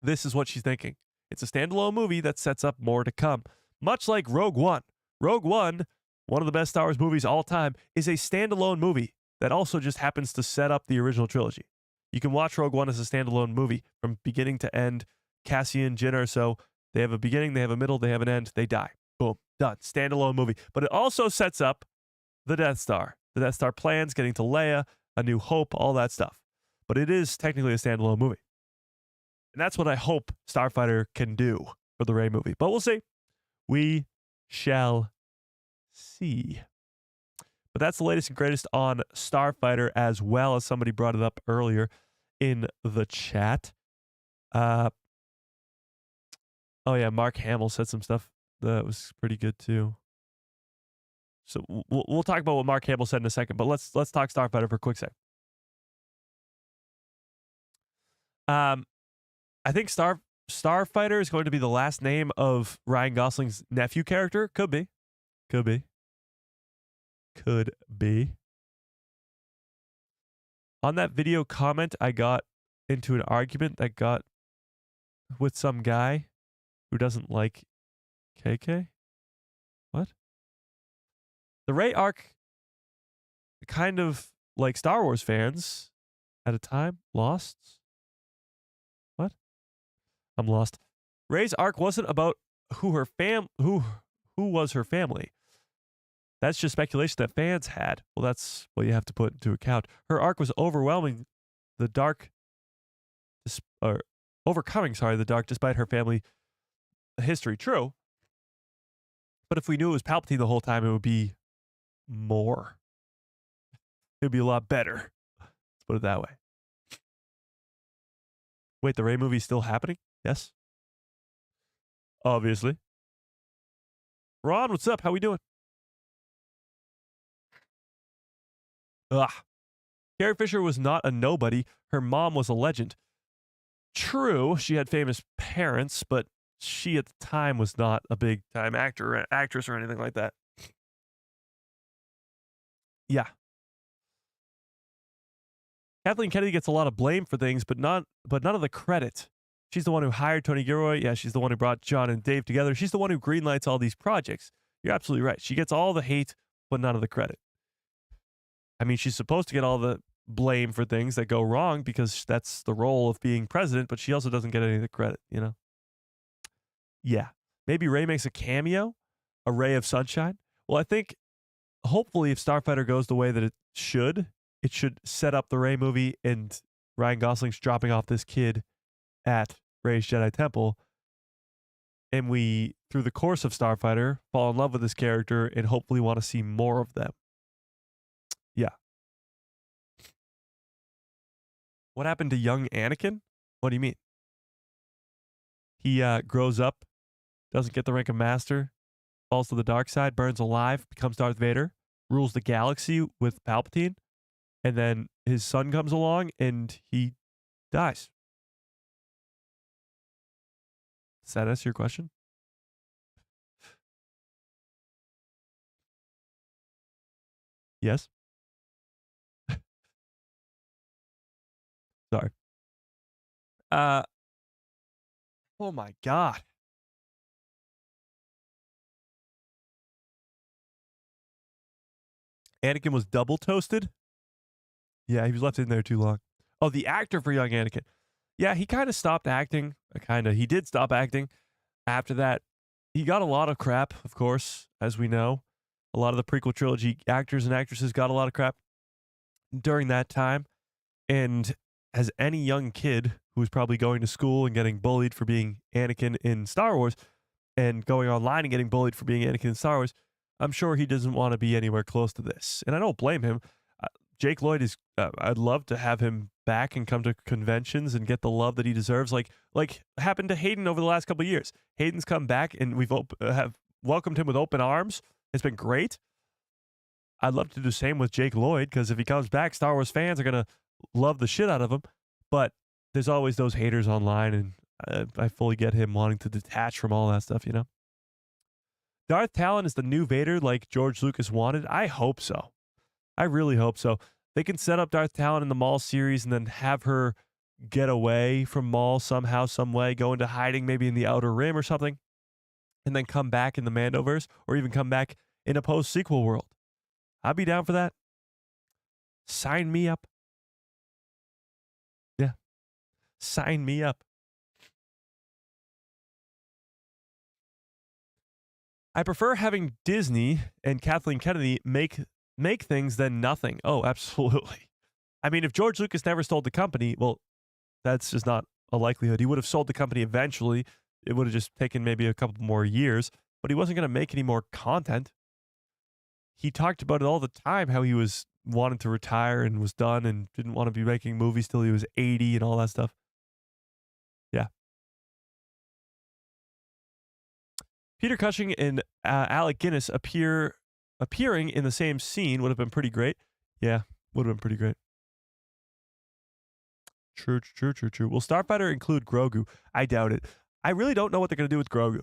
Speaker 1: this is what she's thinking. It's a standalone movie that sets up more to come. Much like Rogue One. Rogue One, one of the best Star Wars movies all time, is a standalone movie that also just happens to set up the original trilogy. You can watch Rogue One as a standalone movie from beginning to end. Cassian, Jyn Erso, they have a beginning, they have a middle, they have an end, they die. Boom, done. Standalone movie. But it also sets up the Death Star. The Death Star plans, getting to Leia, A New Hope, all that stuff. But it is technically a standalone movie. And that's what I hope Starfighter can do for the Rey movie. But we'll see. We shall see. But that's the latest and greatest on Starfighter, as well as somebody brought it up earlier in the chat. Oh yeah, Mark Hamill said some stuff that was pretty good too. So we'll talk about what Mark Hamill said in a second, but let's talk Starfighter for a quick sec. I think Starfighter is going to be the last name of Ryan Gosling's nephew character. Could be. On that video comment, I got into an argument that got with some guy who doesn't like KK. What? The Rey arc, kind of like Star Wars fans at a time, lost. What? I'm lost. Rey's arc wasn't about who was her family. That's just speculation that fans had. Well, that's what you have to put into account. Her arc was overcoming the dark despite her family history. True. But if we knew it was Palpatine the whole time, it would be more. It would be a lot better. Let's put it that way. Wait, the Rey movie's still happening? Yes. Obviously. Ron, what's up? How we doing? Carrie Fisher was not a nobody. Her mom was a legend. True, she had famous parents, but she at the time was not a big time actor or actress or anything like that. Yeah. Kathleen Kennedy gets a lot of blame for things, but none of the credit. She's the one who hired Tony Gilroy. Yeah, she's the one who brought John and Dave together. She's the one who greenlights all these projects. You're absolutely right. She gets all the hate, but none of the credit. I mean, she's supposed to get all the blame for things that go wrong because that's the role of being president, but she also doesn't get any of the credit, you know? Yeah. Maybe Rey makes a cameo, a ray of sunshine. Well, I think hopefully if Starfighter goes the way that it should set up the Rey movie and Ryan Gosling's dropping off this kid at Rey's Jedi Temple. And we, through the course of Starfighter, fall in love with this character and hopefully want to see more of them. Yeah. What happened to young Anakin? What do you mean? He grows up, doesn't get the rank of master, falls to the dark side, burns alive, becomes Darth Vader, rules the galaxy with Palpatine, and then his son comes along and he dies. Does that answer your question? Yes? Sorry. Oh my God. Anakin was double toasted. Yeah, he was left in there too long. Oh, the actor for young Anakin. Yeah, he kind of stopped acting. He did stop acting. After that, he got a lot of crap, of course, as we know. A lot of the prequel trilogy actors and actresses got a lot of crap during that time. And as any young kid who's probably going to school and getting bullied for being Anakin in Star Wars and going online and getting bullied for being Anakin in Star Wars, I'm sure he doesn't want to be anywhere close to this. And I don't blame him. Jake Lloyd is, I'd love to have him back and come to conventions and get the love that he deserves. Like happened to Hayden over the last couple of years. Hayden's come back and we've have welcomed him with open arms. It's been great. I'd love to do the same with Jake Lloyd, because if he comes back, Star Wars fans are going to love the shit out of him. But there's always those haters online, and I fully get him wanting to detach from all that stuff, you know? Darth Talon is the new Vader like George Lucas wanted? I hope so. I really hope so. They can set up Darth Talon in the Maul series and then have her get away from Maul somehow, some way, go into hiding maybe in the Outer Rim or something, and then come back in the Mandoverse, or even come back in a post-sequel world. I'd be down for that. Sign me up. Yeah. Sign me up. I prefer having Disney and Kathleen Kennedy make things than nothing. Oh, absolutely. I mean, if George Lucas never sold the company, well, that's just not a likelihood. He would have sold the company eventually. It would have just taken maybe a couple more years, but he wasn't going to make any more content. He talked about it all the time, how he was wanting to retire and was done and didn't want to be making movies till he was 80 and all that stuff. Yeah. Peter Cushing and Alec Guinness appearing in the same scene would have been pretty great. Yeah, would have been pretty great. True. Will Starfighter include Grogu? I doubt it. I really don't know what they're going to do with Grogu.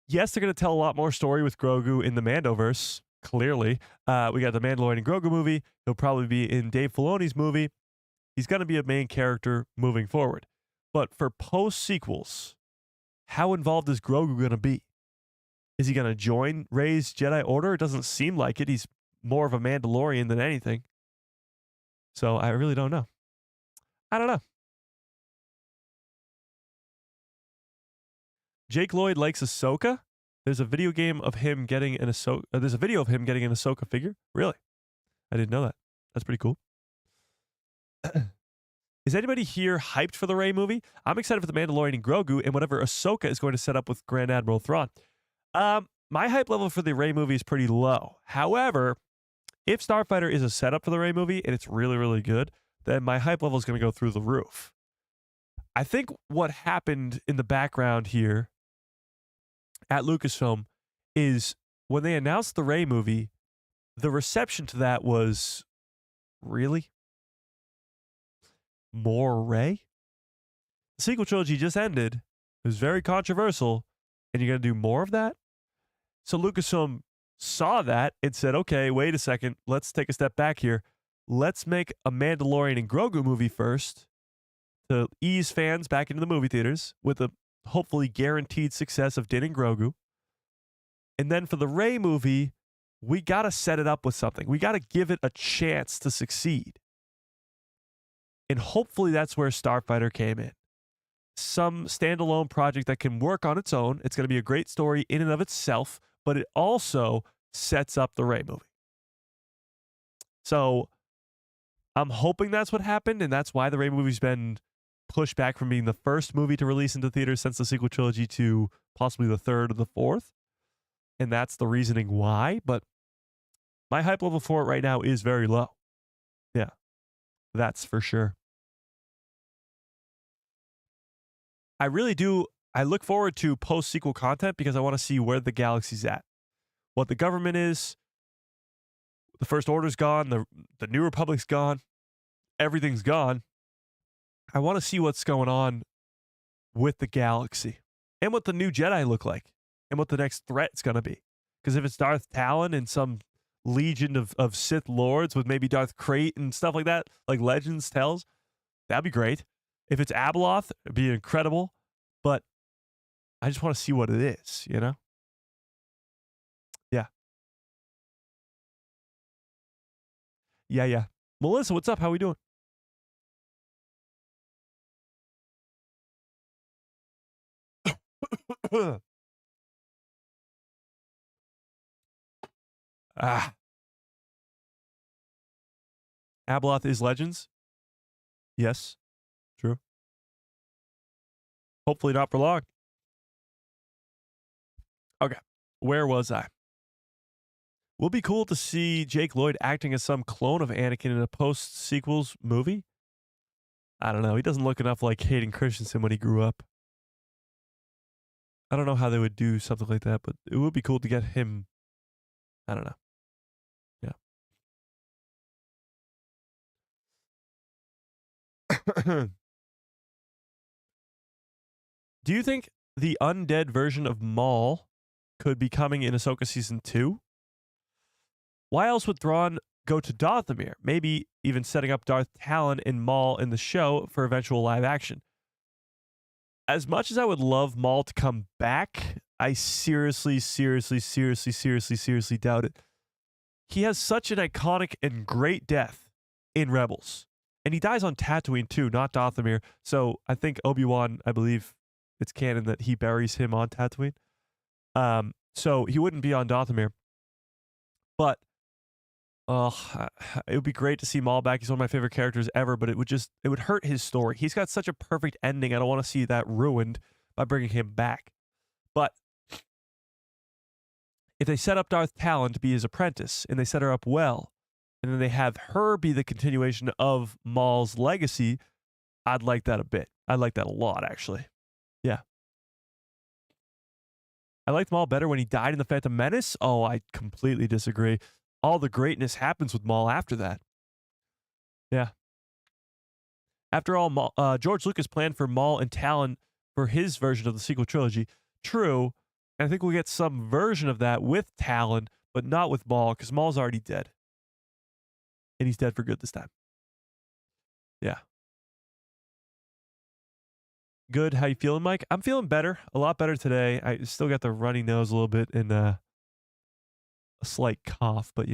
Speaker 1: Yes, they're going to tell a lot more story with Grogu in the Mandoverse, clearly. We got the Mandalorian Grogu movie. He'll probably be in Dave Filoni's movie. He's going to be a main character moving forward. But for post-sequels, how involved is Grogu going to be? Is he going to join Rey's Jedi Order? It doesn't seem like it. He's more of a Mandalorian than anything. So I really don't know. I don't know. Jake Lloyd likes Ahsoka. There's a video of him getting an Ahsoka figure. Really? I didn't know that. That's pretty cool. Is anybody here hyped for the Rey movie? I'm excited for the Mandalorian and Grogu and whatever Ahsoka is going to set up with Grand Admiral Thrawn. My hype level for the Rey movie is pretty low. However, if Starfighter is a setup for the Rey movie and it's really, really good, then my hype level is going to go through the roof. I think what happened in the background here at Lucasfilm is when they announced the Rey movie, the reception to that was, really? More Rey? The sequel trilogy just ended. It was very controversial, and you're going to do more of that? So Lucasfilm saw that and said, okay, wait a second. Let's take a step back here. Let's make a Mandalorian and Grogu movie first to ease fans back into the movie theaters with the hopefully guaranteed success of Din and Grogu. And then for the Rey movie, we got to set it up with something. We got to give it a chance to succeed. And hopefully that's where Starfighter came in. Some standalone project that can work on its own. It's going to be a great story in and of itself, but it also sets up the Rey movie. So I'm hoping that's what happened, and that's why the Rey movie's been pushed back from being the first movie to release into theaters since the sequel trilogy to possibly the third or the fourth. And that's the reasoning why, but my hype level for it right now is very low. Yeah, that's for sure. I really do. I look forward to post-sequel content because I want to see where the galaxy's at, what the government is. The First Order's gone. The New Republic's gone. Everything's gone. I want to see what's going on with the galaxy and what the new Jedi look like and what the next threat's going to be. Because if it's Darth Talon and some legion of Sith Lords with maybe Darth Krayt and stuff like that, like Legends tells, that'd be great. If it's Abeloth, it'd be incredible. But I just want to see what it is, you know? Yeah. Yeah. Melissa, what's up? How we doing? Abeloth is Legends? Yes. True. Hopefully not for long. Okay. Where was I? Would be cool to see Jake Lloyd acting as some clone of Anakin in a post-sequels movie. I don't know. He doesn't look enough like Hayden Christensen when he grew up. I don't know how they would do something like that, but it would be cool to get him. I don't know. Yeah. Do you think the undead version of Maul could be coming in Ahsoka Season 2? Why else would Thrawn go to Dathomir? Maybe even setting up Darth Talon and Maul in the show for eventual live action. As much as I would love Maul to come back, I seriously doubt it. He has such an iconic and great death in Rebels. And he dies on Tatooine too, not Dathomir. So I think Obi-Wan, I believe it's canon that he buries him on Tatooine. So he wouldn't be on Dathomir. But it would be great to see Maul back. He's one of my favorite characters ever, but it would hurt his story. He's got such a perfect ending. I don't want to see that ruined by bringing him back. But if they set up Darth Talon to be his apprentice, and they set her up well, and then they have her be the continuation of Maul's legacy, I'd like that a bit. I like that a lot, actually. Yeah. I liked Maul better when he died in The Phantom Menace. Oh, I completely disagree. All the greatness happens with Maul after that. Yeah. After all, George Lucas planned for Maul and Talon for his version of the sequel trilogy. True. And I think we'll get some version of that with Talon, but not with Maul, because Maul's already dead. And he's dead for good this time. Yeah. Good. How you feeling, Mike? I'm feeling better. A lot better today. I still got the runny nose a little bit and a slight cough, but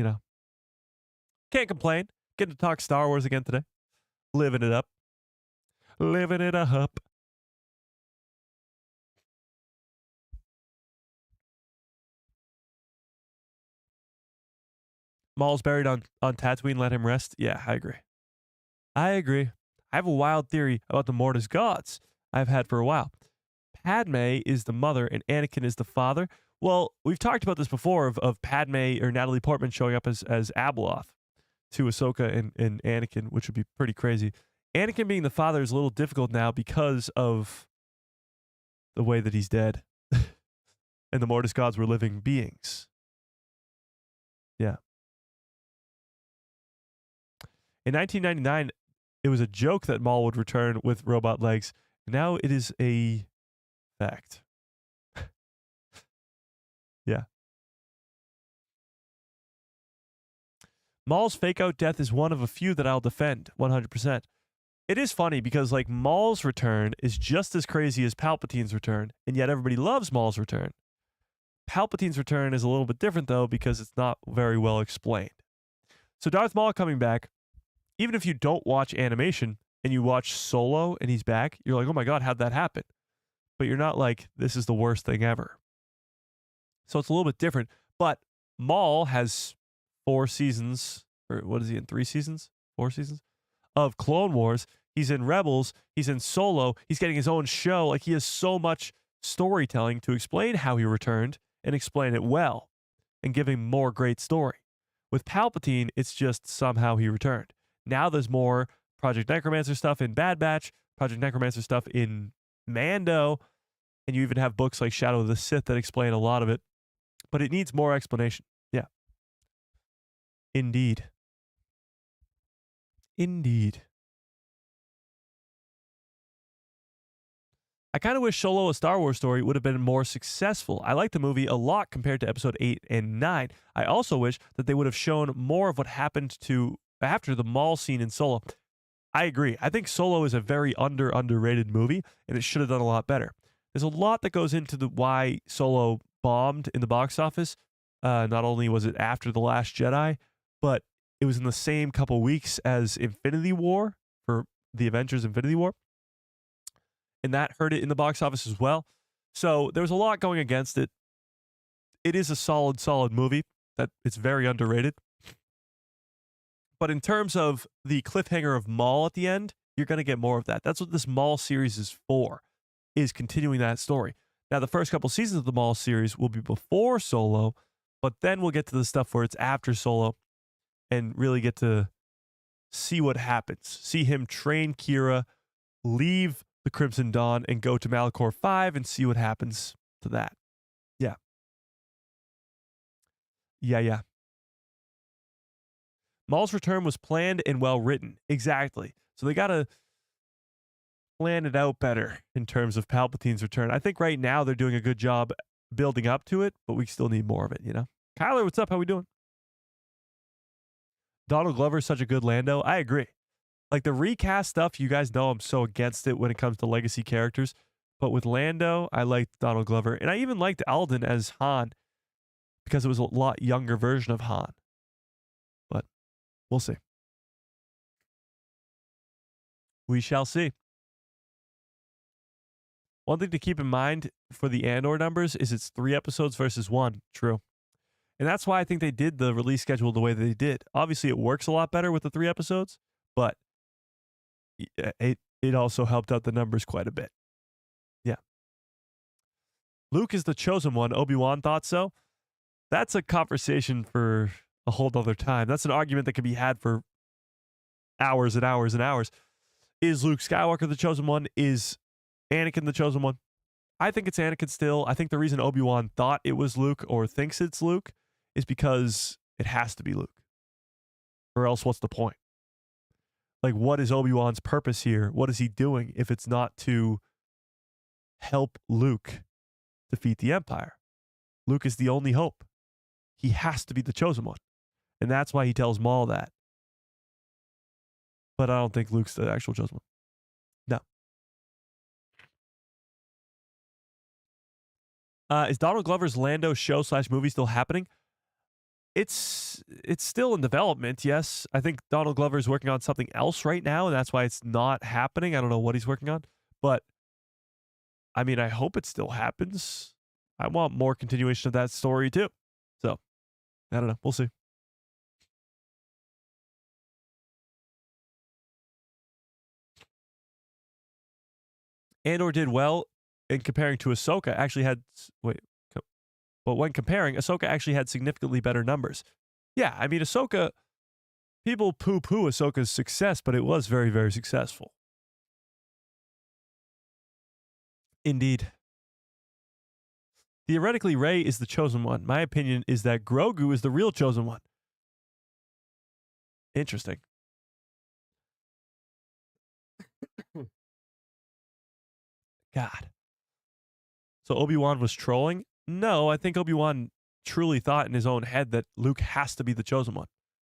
Speaker 1: can't complain. Getting to talk Star Wars again today. Living it up. Living it up. Maul's buried on Tatooine. Let him rest. Yeah, I agree. I have a wild theory about the Mortis gods I've had for a while. Padme is the mother and Anakin is the father. Well, we've talked about this before of Padme or Natalie Portman showing up as Abeloth to Ahsoka and Anakin, which would be pretty crazy. Anakin being the father is a little difficult now because of the way that he's dead. And the Mortis gods were living beings. Yeah. In 1999, it was a joke that Maul would return with robot legs. Now it is a fact. Yeah. Maul's fake-out death is one of a few that I'll defend 100%. It is funny because Maul's return is just as crazy as Palpatine's return, and yet everybody loves Maul's return. Palpatine's return is a little bit different, though, because it's not very well explained. So Darth Maul coming back, even if you don't watch animation and you watch Solo and he's back, you're like, oh my God, how'd that happen? But you're not like, this is the worst thing ever. So it's a little bit different. But Maul has 4 seasons, or what is he in, 3 seasons? 4 seasons? Of Clone Wars. He's in Rebels. He's in Solo. He's getting his own show. He has so much storytelling to explain how he returned and explain it well and give him more great story. With Palpatine, it's just somehow he returned. Now there's more Project Necromancer stuff in Bad Batch, Project Necromancer stuff in Mando, and you even have books like Shadow of the Sith that explain a lot of it. But it needs more explanation. Yeah. Indeed. I kind of wish Solo, a Star Wars story, would have been more successful. I like the movie a lot compared to episode 8 and 9. I also wish that they would have shown more of what happened after the Maul scene in Solo. I agree. I think Solo is a very underrated movie, and it should have done a lot better. There's a lot that goes into why Solo bombed in the box office. Not only was it after The Last Jedi, but it was in the same couple weeks as Infinity War for the Avengers Infinity War. And that hurt it in the box office as well. So there was a lot going against it. It is a solid movie that it's very underrated. But in terms of the cliffhanger of Maul at the end, you're going to get more of that. That's what this Maul series is for, is continuing that story. Now, the first couple seasons of the Maul series will be before Solo, but then we'll get to the stuff where it's after Solo and really get to see what happens. See him train Kira, leave the Crimson Dawn, and go to Malachor 5 and see what happens to that. Yeah. Maul's return was planned and well written. Exactly. So they got to plan it out better in terms of Palpatine's return. I think right now they're doing a good job building up to it, but we still need more of it, you know? Kyler, what's up? How we doing? Donald Glover is such a good Lando. I agree. Like the recast stuff, you guys know I'm so against it when it comes to legacy characters. But with Lando, I liked Donald Glover. And I even liked Alden as Han because it was a lot younger version of Han. But we'll see. We shall see. One thing to keep in mind for the Andor numbers is it's 3 episodes versus 1. True. And that's why I think they did the release schedule the way they did. Obviously, it works a lot better with the 3 episodes, but it also helped out the numbers quite a bit. Yeah. Luke is the chosen one. Obi-Wan thought so. That's a conversation for a whole other time. That's an argument that can be had for hours and hours and hours. Is Luke Skywalker the chosen one? Is Anakin the chosen one? I think it's Anakin still. I think the reason Obi-Wan thought it was Luke or thinks it's Luke is because it has to be Luke. Or else what's the point? Like, what is Obi-Wan's purpose here? What is he doing if it's not to help Luke defeat the Empire? Luke is the only hope. He has to be the chosen one. And that's why he tells Maul that. But I don't think Luke's the actual chosen one. No. Is Donald Glover's Lando show / movie still happening? It's still in development, yes. I think Donald Glover is working on something else right now, and that's why it's not happening. I don't know what he's working on. But, I mean, I hope it still happens. I want more continuation of that story, too. So, I don't know. We'll see. Andor did well in comparing to Ahsoka. But when comparing, Ahsoka actually had significantly better numbers. Yeah, I mean, Ahsoka, people poo-poo Ahsoka's success, but it was very, very successful. Indeed. Theoretically, Rey is the chosen one. My opinion is that Grogu is the real chosen one. Interesting. God. So Obi-Wan was trolling? No, I think Obi-Wan truly thought in his own head that Luke has to be the chosen one.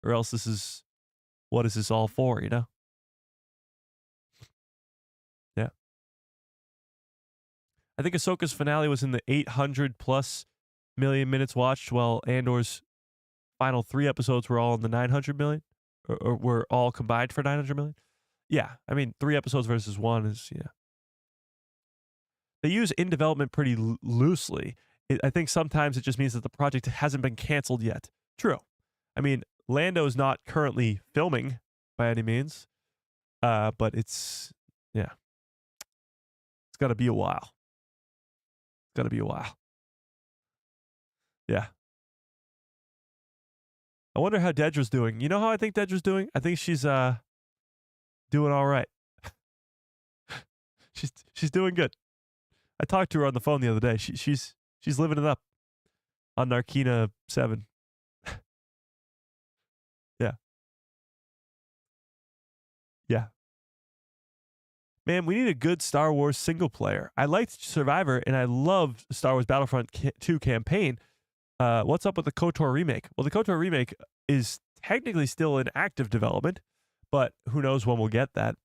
Speaker 1: Or else what is this all for, you know? Yeah. I think Ahsoka's finale was in the 800 plus million minutes watched, while Andor's final 3 episodes were all in the 900 million. Or were all combined for 900 million. Yeah, I mean, 3 episodes versus 1 is, yeah. They use in development pretty loosely. I think sometimes it just means that the project hasn't been canceled yet. True. I mean, Lando is not currently filming by any means, but it's got to be a while. It's got to be a while. Yeah. I wonder how Dedra's doing. You know how I think Dedra's doing? I think she's doing all right. She's doing good. I talked to her on the phone the other day. She's living it up on Narkina 7. Yeah. Yeah. Man, we need a good Star Wars single player. I liked Survivor, and I loved Star Wars Battlefront 2 campaign. What's up with the KOTOR remake? Well, the KOTOR remake is technically still in active development, but who knows when we'll get that.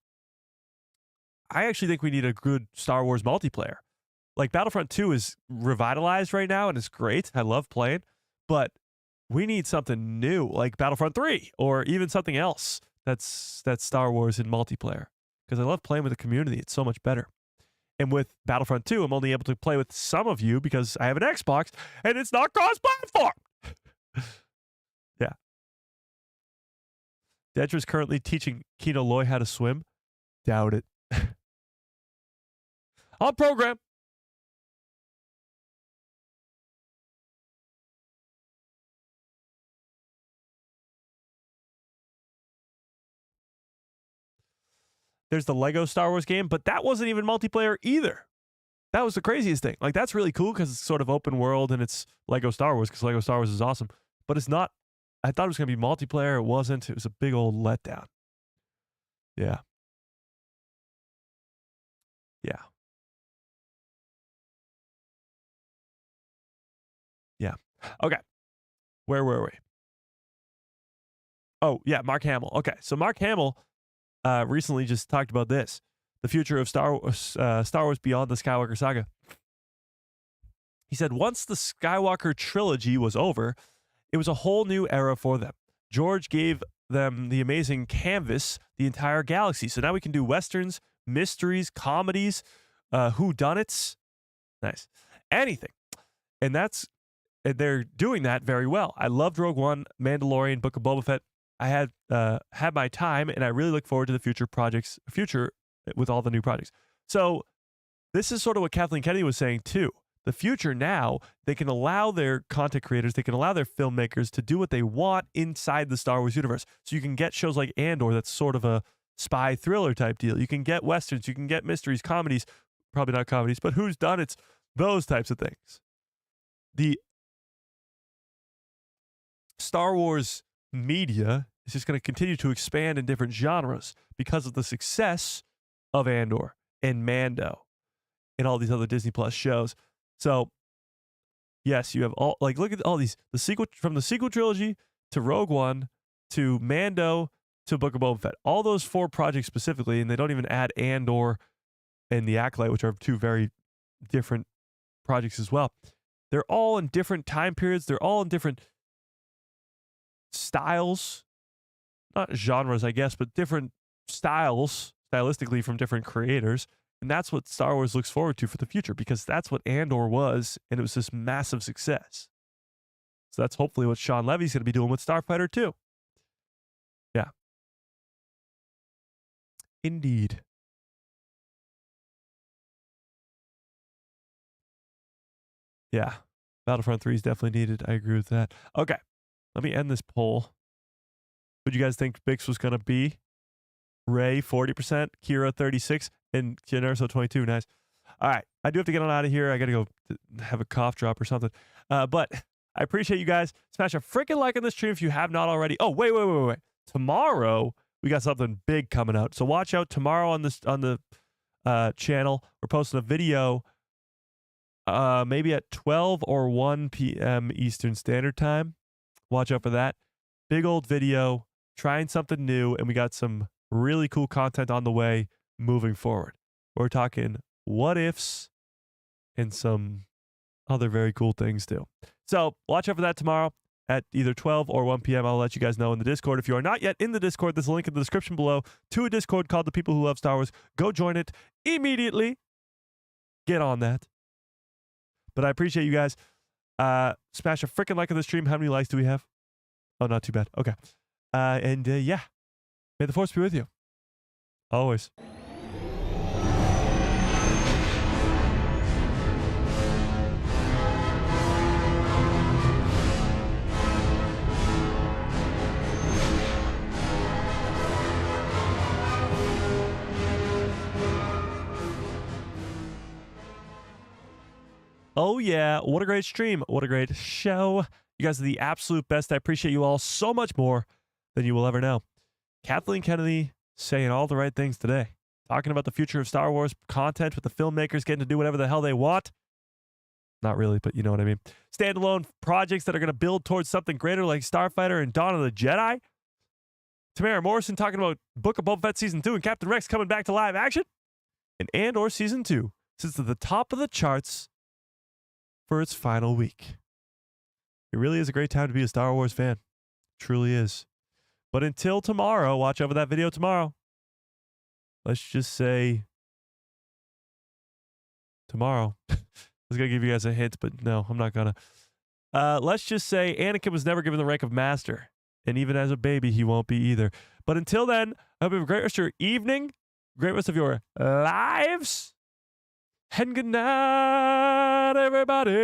Speaker 1: I actually think we need a good Star Wars multiplayer. Like, Battlefront 2 is revitalized right now, and it's great. I love playing. But we need something new, like Battlefront 3, or even something else that's Star Wars in multiplayer. Because I love playing with the community. It's so much better. And with Battlefront 2, I'm only able to play with some of you because I have an Xbox and it's not cross-platform. Yeah. Dedra's currently teaching Kino Loy how to swim. Doubt it. On program. There's the Lego Star Wars game, but that wasn't even multiplayer either. That was the craziest thing. Like, that's really cool because it's sort of open world and it's Lego Star Wars because Lego Star Wars is awesome. But it's not. I thought it was going to be multiplayer. It wasn't. It was a big old letdown. Yeah. Yeah. Yeah. Okay. Where were we? Oh, yeah, Mark Hamill. Okay, so Mark Hamill recently just talked about this. The future of Star Wars beyond the Skywalker saga. He said, once the Skywalker trilogy was over, it was a whole new era for them. George gave them the amazing canvas, the entire galaxy. So now we can do westerns, mysteries, comedies, whodunits. Nice. Anything. And they're doing that very well. I loved Rogue One, Mandalorian, Book of Boba Fett. I had my time, and I really look forward to the future with all the new projects. So this is sort of what Kathleen Kennedy was saying too. The future now, they can allow their content creators, they can allow their filmmakers to do what they want inside the Star Wars universe. So you can get shows like Andor that's sort of a spy thriller type deal. You can get westerns, you can get mysteries, comedies, probably not comedies, but whodunits, those types of things. The Star Wars media is just going to continue to expand in different genres because of the success of Andor and Mando and all these other Disney Plus shows. So, yes, you have all, like, look at all these, from the sequel trilogy to Rogue One to Mando to Book of Boba Fett. All those 4 projects specifically, and they don't even add Andor and The Acolyte, which are 2 very different projects as well. They're all in different time periods. They're all in different styles, not genres, I guess, but different styles, stylistically from different creators. And that's what Star Wars looks forward to for the future, because that's what Andor was, and it was this massive success. So that's hopefully what Sean Levy's going to be doing with Starfighter too. Yeah. Indeed. Yeah. Battlefront 3 is definitely needed. I agree with that. Okay. Let me end this poll. What do you guys think Bix was going to be? Ray, 40%, Kira, 36%, and Kianerso, 22%. Nice. All right. I do have to get on out of here. I got to go have a cough drop or something. But I appreciate you guys. Smash a freaking like on this stream if you have not already. Oh, wait. Tomorrow, we got something big coming out. So watch out tomorrow on the channel. We're posting a video maybe at 12 or 1 p.m. Eastern Standard Time. Watch out for that. Big old video, trying something new, and we got some really cool content on the way moving forward. We're talking what ifs and some other very cool things too. So watch out for that tomorrow at either 12 or 1 p.m. I'll let you guys know in the Discord. If you are not yet in the Discord, there's a link in the description below to a Discord called The People Who Love Star Wars. Go join it immediately. Get on that. But I appreciate you guys. Smash a freaking like on the stream. How many likes do we have? Oh, not too bad. Okay. Yeah. May the Force be with you. Always. Oh, yeah. What a great stream. What a great show. You guys are the absolute best. I appreciate you all so much more than you will ever know. Kathleen Kennedy saying all the right things today. Talking about the future of Star Wars content with the filmmakers getting to do whatever the hell they want. Not really, but you know what I mean. Standalone projects that are going to build towards something greater like Starfighter and Dawn of the Jedi. Temuera Morrison talking about Book of Boba Fett Season 2 and Captain Rex coming back to live action. And Andor Season 2 sits at the top of the charts for its final week. It really is a great time to be a Star Wars fan. Truly is. But until tomorrow, watch over that video tomorrow. Let's just say tomorrow. I was going to give you guys a hint, but no, I'm not going to. Let's just say Anakin was never given the rank of master. And even as a baby, he won't be either. But until then, I hope you have a great rest of your evening, great rest of your lives, and good night, everybody.